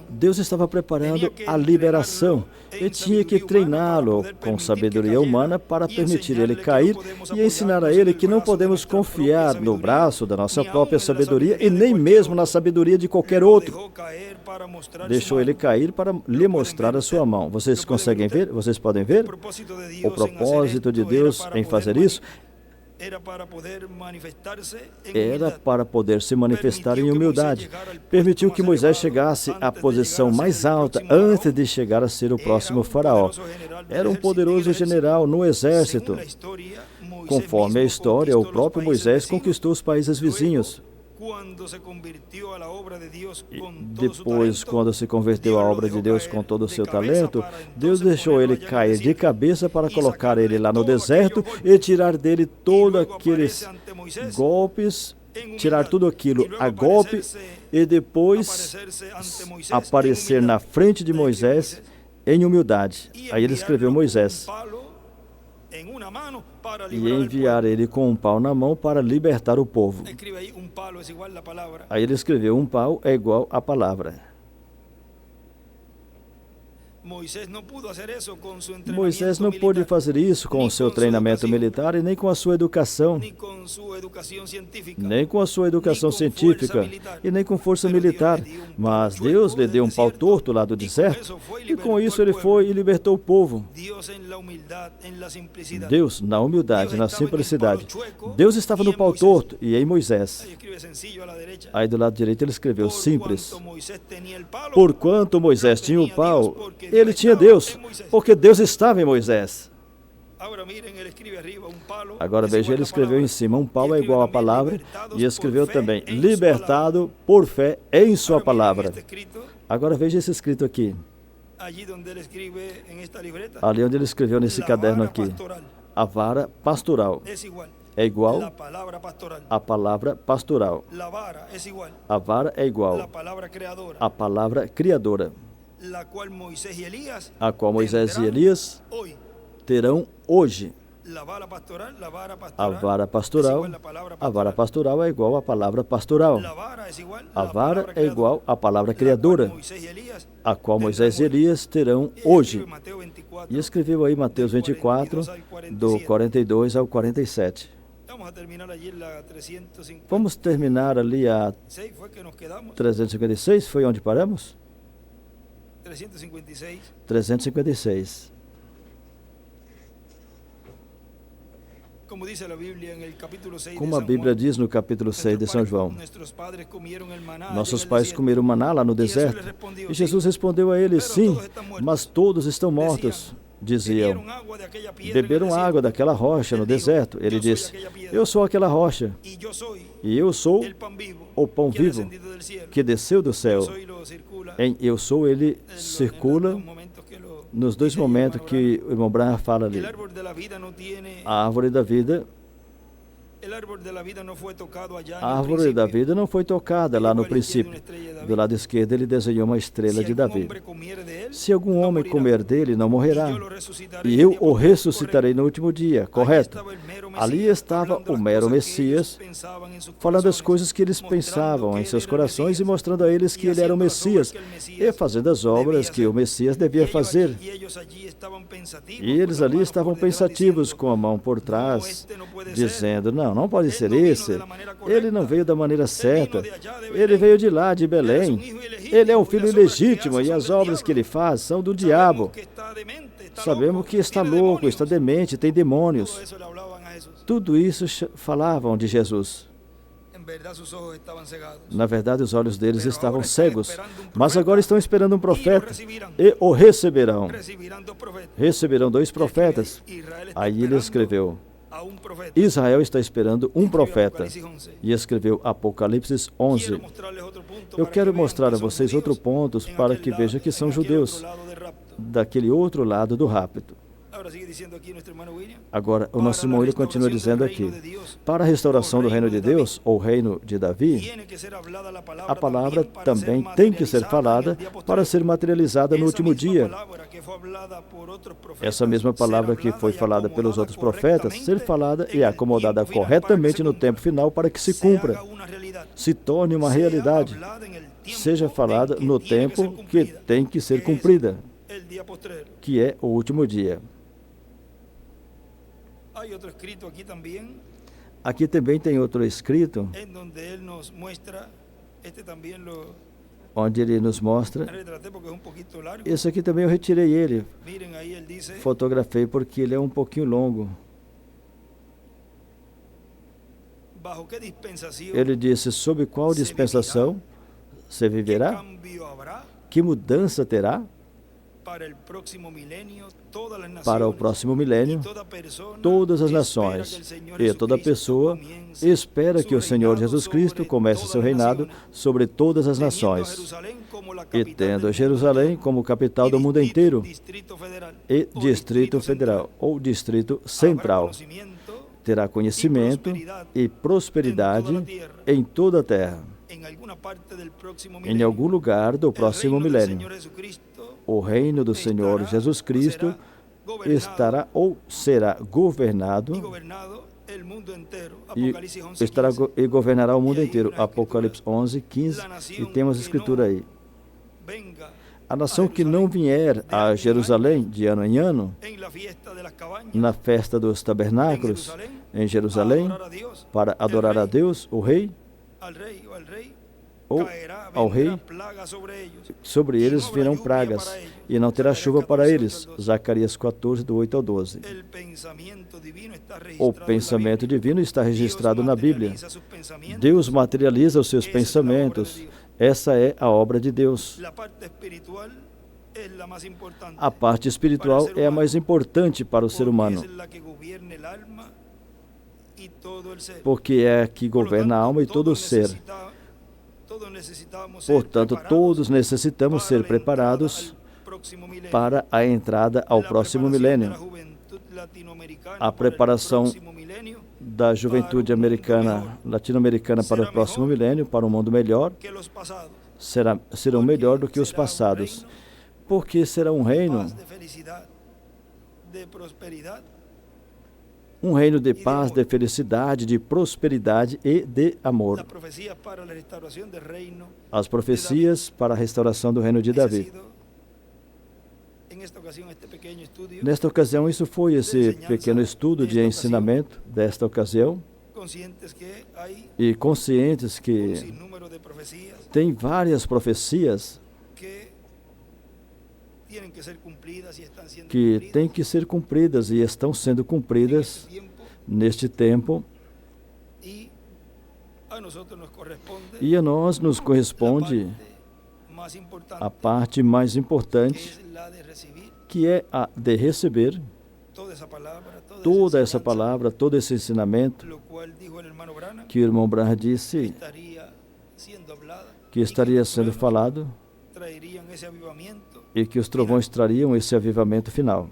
Deus estava preparando a liberação e tinha que treiná-lo com sabedoria humana para permitir ele cair e ensinar a ele que não podemos confiar no braço da nossa própria sabedoria e nem mesmo na sabedoria de qualquer outro. Deixou ele cair para lhe mostrar a sua mão. Vocês conseguem ver? Vocês podem ver? O propósito de Deus em fazer isso era para poder se manifestar em humildade. Permitiu que Moisés chegasse à posição mais alta antes de chegar a ser o próximo faraó. Era um poderoso general no exército. Conforme a história, o próprio Moisés conquistou os países vizinhos. Depois, quando se converteu à obra de Deus com todo o seu talento, Deus deixou ele cair de cabeça para colocar ele lá no deserto e tirar dele todos aqueles golpes, tirar tudo aquilo a golpe e depois aparecer na frente de Moisés em humildade. Aí ele escreveu Moisés e enviar ele com um pau na mão para libertar o povo. Aí ele escreveu, um pau é igual à palavra. Moisés não pôde fazer isso com o seu treinamento militar e nem com a sua educação, nem com a sua educação científica e nem com força militar. Mas Deus lhe deu um pau torto lá do deserto e com isso ele foi e libertou o povo. Deus na humildade, na simplicidade. Deus estava no pau torto e em Moisés. Aí do lado direito ele escreveu simples. Porquanto Moisés tinha o pau, ele tinha Deus, porque Deus estava em Moisés. Agora veja, ele escreveu em cima, um pau é igual à palavra, e escreveu também, libertado por fé em sua palavra. Agora veja esse escrito aqui. Ali onde ele escreveu nesse caderno aqui, a vara pastoral é igual à palavra pastoral. A vara é igual à palavra criadora, a qual Moisés e Elias terão hoje. A vara pastoral é igual à palavra pastoral. A vara é igual à palavra criadora, a qual Moisés e Elias terão hoje. E escreveu aí Mateus 24, do 42 ao 47. Vamos terminar ali a 356, foi onde paramos? 356. Como a Bíblia diz no capítulo 6 de São João, nossos pais comeram maná lá no deserto. E Jesus respondeu a eles, sim, mas todos estão mortos. Diziam, beberam água daquela rocha no deserto. Ele disse, eu sou aquela rocha, e eu sou o pão vivo que desceu do céu. Em eu sou, ele circula nos dois momentos que o irmão Branham fala ali. A árvore da vida não foi tocada lá no princípio. Do lado esquerdo ele desenhou uma estrela de Davi. Se algum homem comer dele, não morrerá. E eu o ressuscitarei no último dia. Correto? Ali estava o mero Messias, falando as coisas que eles pensavam em seus corações e mostrando a eles que ele era o Messias e fazendo as obras que o Messias devia fazer. E eles ali estavam pensativos, com a mão por trás, dizendo, não pode ser esse. Ele não veio da maneira certa. Ele veio de lá, de Belém. Ele é um filho ilegítimo e as obras que ele faz são do diabo. Sabemos que está louco, está demente, tem demônios. Tudo isso falavam de Jesus. Na verdade, os olhos deles estavam cegos, mas agora estão esperando um profeta e o receberão. Receberão 2 profetas. Aí ele escreveu, Israel está esperando um profeta, e escreveu Apocalipse 11. Eu quero mostrar a vocês outro ponto para que vejam que são judeus, daquele outro lado do rapto. Agora, o nosso irmão William continua dizendo aqui, para a restauração do reino de Deus, ou reino de Davi, a palavra também tem que ser falada para ser materializada no último dia. Essa mesma palavra que foi falada pelos outros profetas, ser falada e acomodada corretamente no tempo final para que se cumpra, se torne uma realidade, seja falada no tempo que tem que ser cumprida, que é o último dia. Aqui também tem outro escrito, onde ele nos mostra. Esse aqui também eu retirei ele, fotografei porque ele é um pouquinho longo. Ele disse, sob qual dispensação você viverá? Que mudança terá? Para o próximo milênio, todas as nações e toda pessoa espera que o Senhor Jesus Cristo comece seu reinado sobre todas as nações, e tendo Jerusalém como capital do mundo inteiro e Distrito Federal ou Distrito Central, terá conhecimento e prosperidade em toda a terra. Em algum lugar do próximo milênio, o reino do Senhor Jesus Cristo estará ou será governado e governará o mundo inteiro. Apocalipse 11, 15, e temos a escritura aí. A nação que não vier a Jerusalém de ano em ano, na festa dos tabernáculos, em Jerusalém, para adorar a Deus, o rei, ou ao rei, sobre eles virão pragas, e não terá chuva para eles. Zacarias 14, do 8 ao 12. O pensamento divino está registrado na Bíblia. Deus materializa os seus pensamentos. Essa é a obra de Deus. A parte espiritual é a mais importante para o ser humano, porque é a que governa a alma e todo o ser. Portanto, todos necessitamos ser preparados para a entrada ao próximo milênio. A preparação da juventude latino-americana para o próximo milênio, para um mundo melhor, serão melhor do que os passados, porque será um reino um reino de paz, de felicidade, de prosperidade e de amor. As profecias para a restauração do reino de Davi. Nesta ocasião, isso foi esse pequeno estudo de ensinamento desta ocasião. E conscientes que tem várias profecias que têm que ser cumpridas e estão sendo cumpridas neste tempo. E a nós nos corresponde a parte mais importante, que é a de receber toda essa palavra, todo esse ensinamento que o irmão Branham disse que estaria sendo falado e que os trovões trariam esse avivamento final.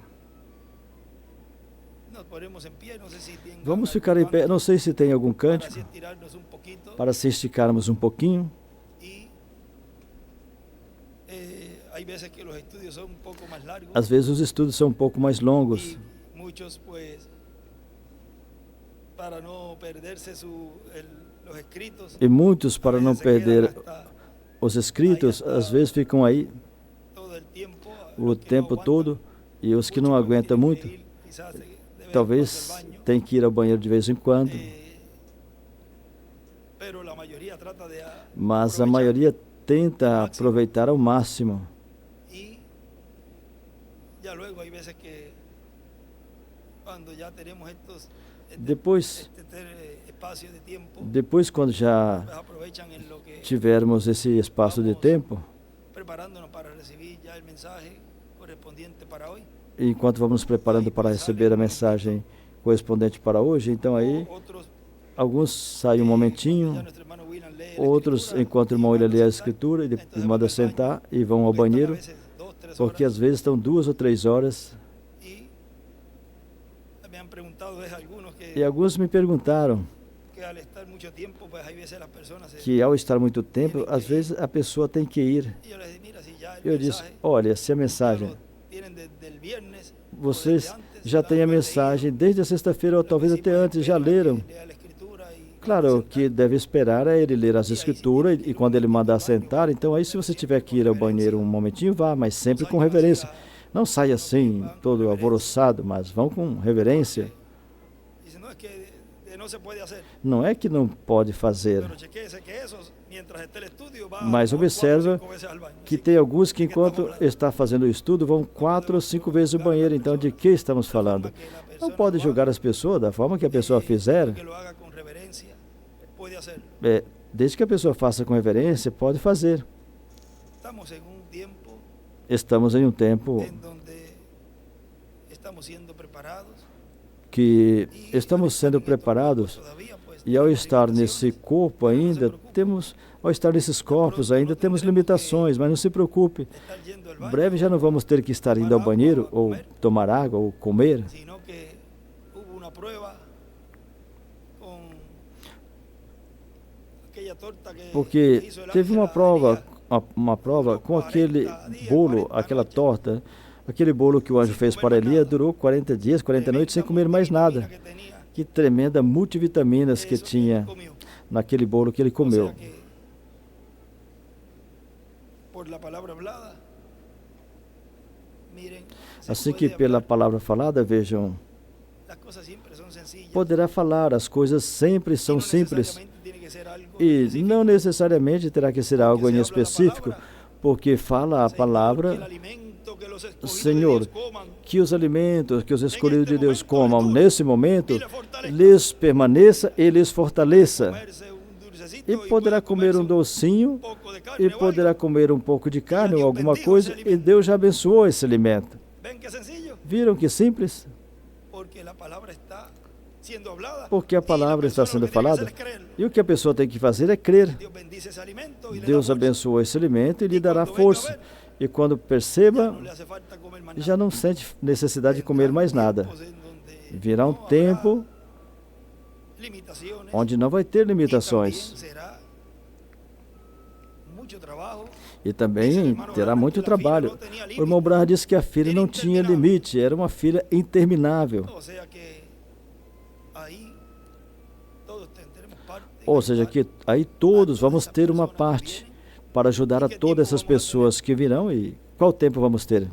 Vamos ficar em pé. Não sei se tem algum cântico para se esticarmos um pouquinho. Às vezes os estudos são um pouco mais longos. E muitos, para não perder os escritos, às vezes ficam aí o tempo todo, e os que não aguentam muito, talvez tenham que ir ao banheiro de vez em quando. Mas a maioria tenta aproveitar ao máximo. Depois, quando já tivermos esse espaço de tempo, enquanto vamos nos preparando para receber a mensagem correspondente para hoje, então aí, alguns saem um momentinho, outros, enquanto o irmão William lê a escritura, e manda sentar e vão ao banheiro, porque às vezes estão 2 ou 3 horas. E alguns me perguntaram que ao estar muito tempo, às vezes a pessoa tem que ir. Eu disse, olha, se a mensagem, vocês já têm a mensagem desde a sexta-feira ou talvez até antes, já leram. Claro, o que deve esperar é ele ler as escrituras e quando ele mandar sentar, então aí se você tiver que ir ao banheiro um momentinho, vá, mas sempre com reverência. Não saia assim, todo alvoroçado, mas vão com reverência. Não é que não pode fazer, mas observa que tem alguns que enquanto está fazendo o estudo vão 4 ou 5 vezes ao banheiro. Então de que estamos falando? Não pode julgar as pessoas da forma que a pessoa fizer. Desde que a pessoa faça com reverência, pode fazer. Estamos em um tempo que estamos sendo preparados, e ao estar nesse corpo ainda, ao estar nesses corpos ainda, temos limitações, mas não se preocupe. Breve já não vamos ter que estar indo ao banheiro, ou tomar água, ou comer. Porque teve uma prova com aquele bolo, aquela torta. Aquele bolo que o anjo fez para Elias durou 40 dias, 40 noites sem comer mais nada. Que tremenda multivitaminas que tinha naquele bolo que ele comeu. Assim que pela palavra falada, vejam, poderá falar, as coisas sempre são simples. E não necessariamente terá que ser algo em específico, porque fala a palavra, Senhor, que os alimentos que os escolhidos de Deus comam nesse momento, lhes permaneça e lhes fortaleça. E poderá comer um docinho, e poderá comer um pouco de carne ou alguma coisa, e Deus já abençoou esse alimento. Viram que simples? Porque a palavra está sendo falada, e o que a pessoa tem que fazer é crer. Deus abençoou esse alimento e lhe dará força. E quando perceba, já não sente necessidade de comer mais nada. Virá um tempo onde não vai ter limitações. E também terá muito trabalho. O irmão Branham disse que a filha não tinha limite, era uma filha interminável. Ou seja, que aí todos vamos ter uma parte para ajudar a todas essas pessoas que virão. E qual tempo vamos ter?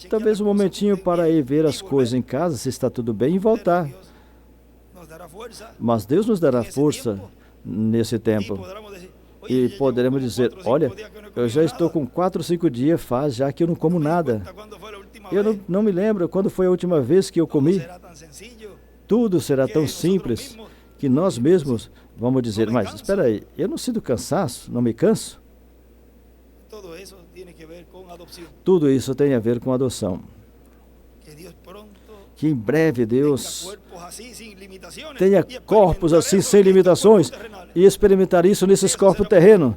Talvez um momentinho para ir ver as coisas em casa, se está tudo bem, e voltar. Mas Deus nos dará força nesse tempo. E poderemos dizer, olha, eu já estou com 4 ou 5 dias faz já que eu não como nada. Eu não me lembro quando foi a última vez que eu comi. Tudo será tão simples que nós mesmos vamos dizer, mas espera aí, eu não sinto cansaço, não me canso? Tudo isso tem a ver com adoção. Que em breve Deus tenha corpos assim, sem limitações, e experimentar isso nesses corpos terrenos.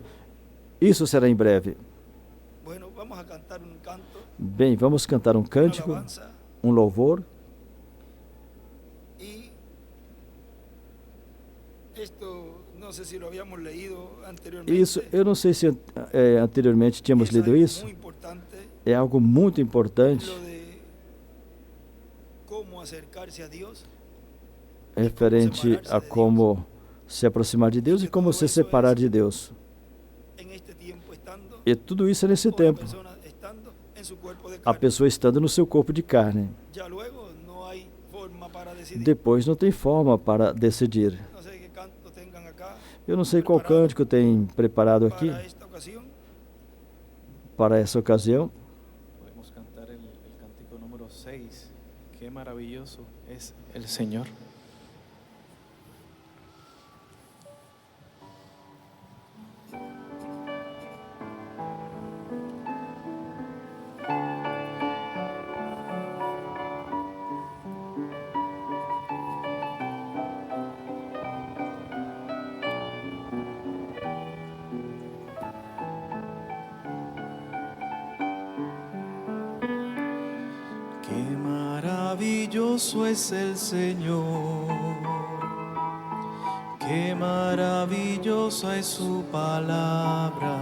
Isso será em breve. Bem, vamos cantar um cântico, um louvor. Isso, eu não sei se anteriormente tínhamos lido isso. É algo muito importante referente a como se aproximar de Deus e como se separar de Deus. E tudo isso é nesse tempo. A pessoa estando no seu corpo de carne. Depois não tem forma para decidir. Eu não sei qual cântico tem preparado aqui para essa ocasião. Podemos cantar el cántico número 6. Qué maravilloso es el Señor. Maravilloso es el Señor, qué maravillosa es su palabra,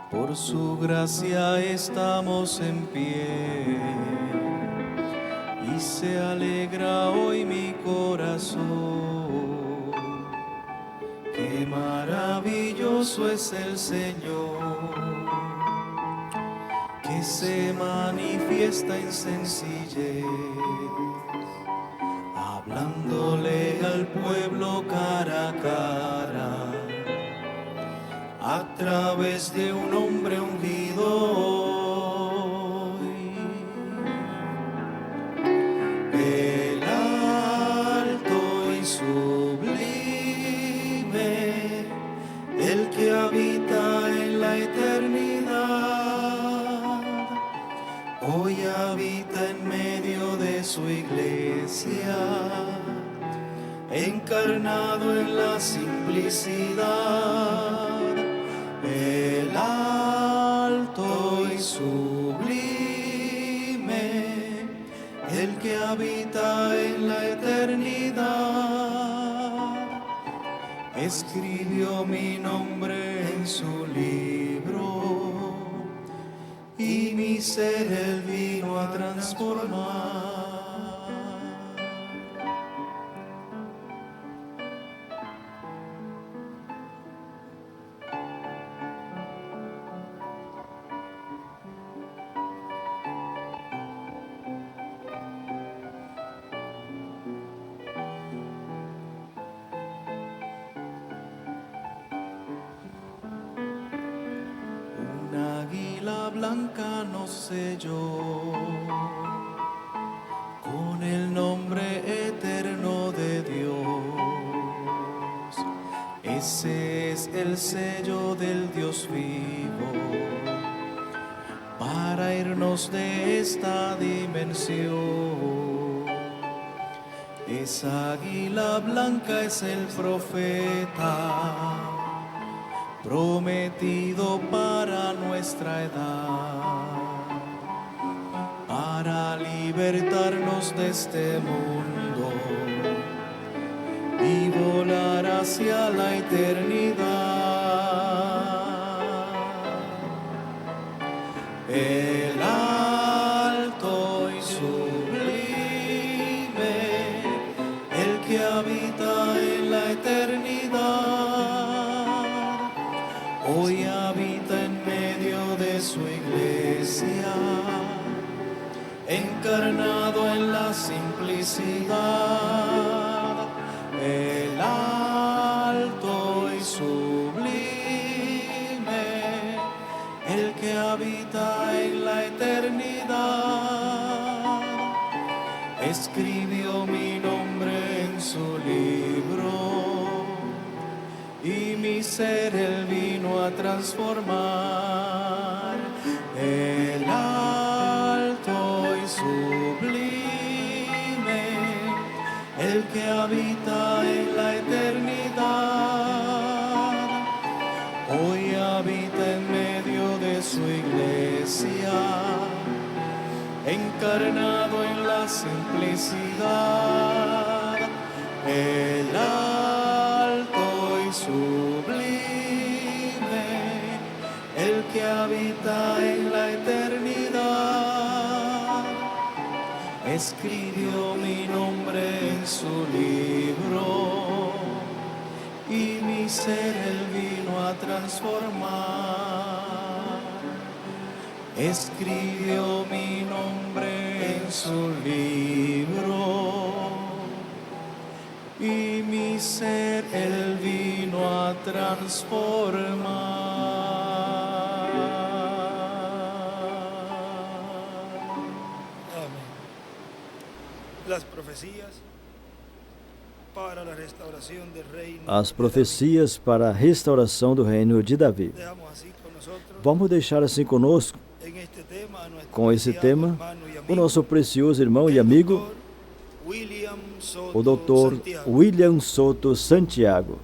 por su gracia estamos en pie, y se alegra hoy mi corazón, qué maravilloso es el Señor, que se manifiesta en sencillez, hablándole al pueblo cara a cara, a través de un hombre ungido hoy. El alto y sublime, el que habita en la eternidad, hoy habita en medio de su iglesia, encarnado en la simplicidad. El alto y sublime, el que habita en la eternidad, escribió mi nombre en su libro, y mi ser él vino a transformar. Una águila blanca nos selló con el nombre eterno de Dios. Ese es el sello del Dios vivo para irnos de esta dimensión. Esa águila blanca es el profeta prometido para nuestra edad, para libertarnos de este mundo y volar hacia la eternidad. El alto y sublime, el que habita en iglesia, encarnado en la simplicidad, el alto y sublime, el que habita en la eternidad, escribió mi nombre en su libro, y mi ser él vino a transformar. El alto y sublime, el que habita en la eternidad, hoy habita en medio de su iglesia, encarnado en la simplicidad. El alto y sublime, el que habita en la eternidad, escribió mi nombre en su libro, y mi ser él vino a transformar. Escribió mi nombre en su libro, y mi ser él vino a transformar. Amén. Las profecías para a restauração do reino. As profecias para a restauração do reino de Davi. Vamos deixar assim conosco, com esse tema, o nosso precioso irmão e amigo, o Dr. William Soto Santiago.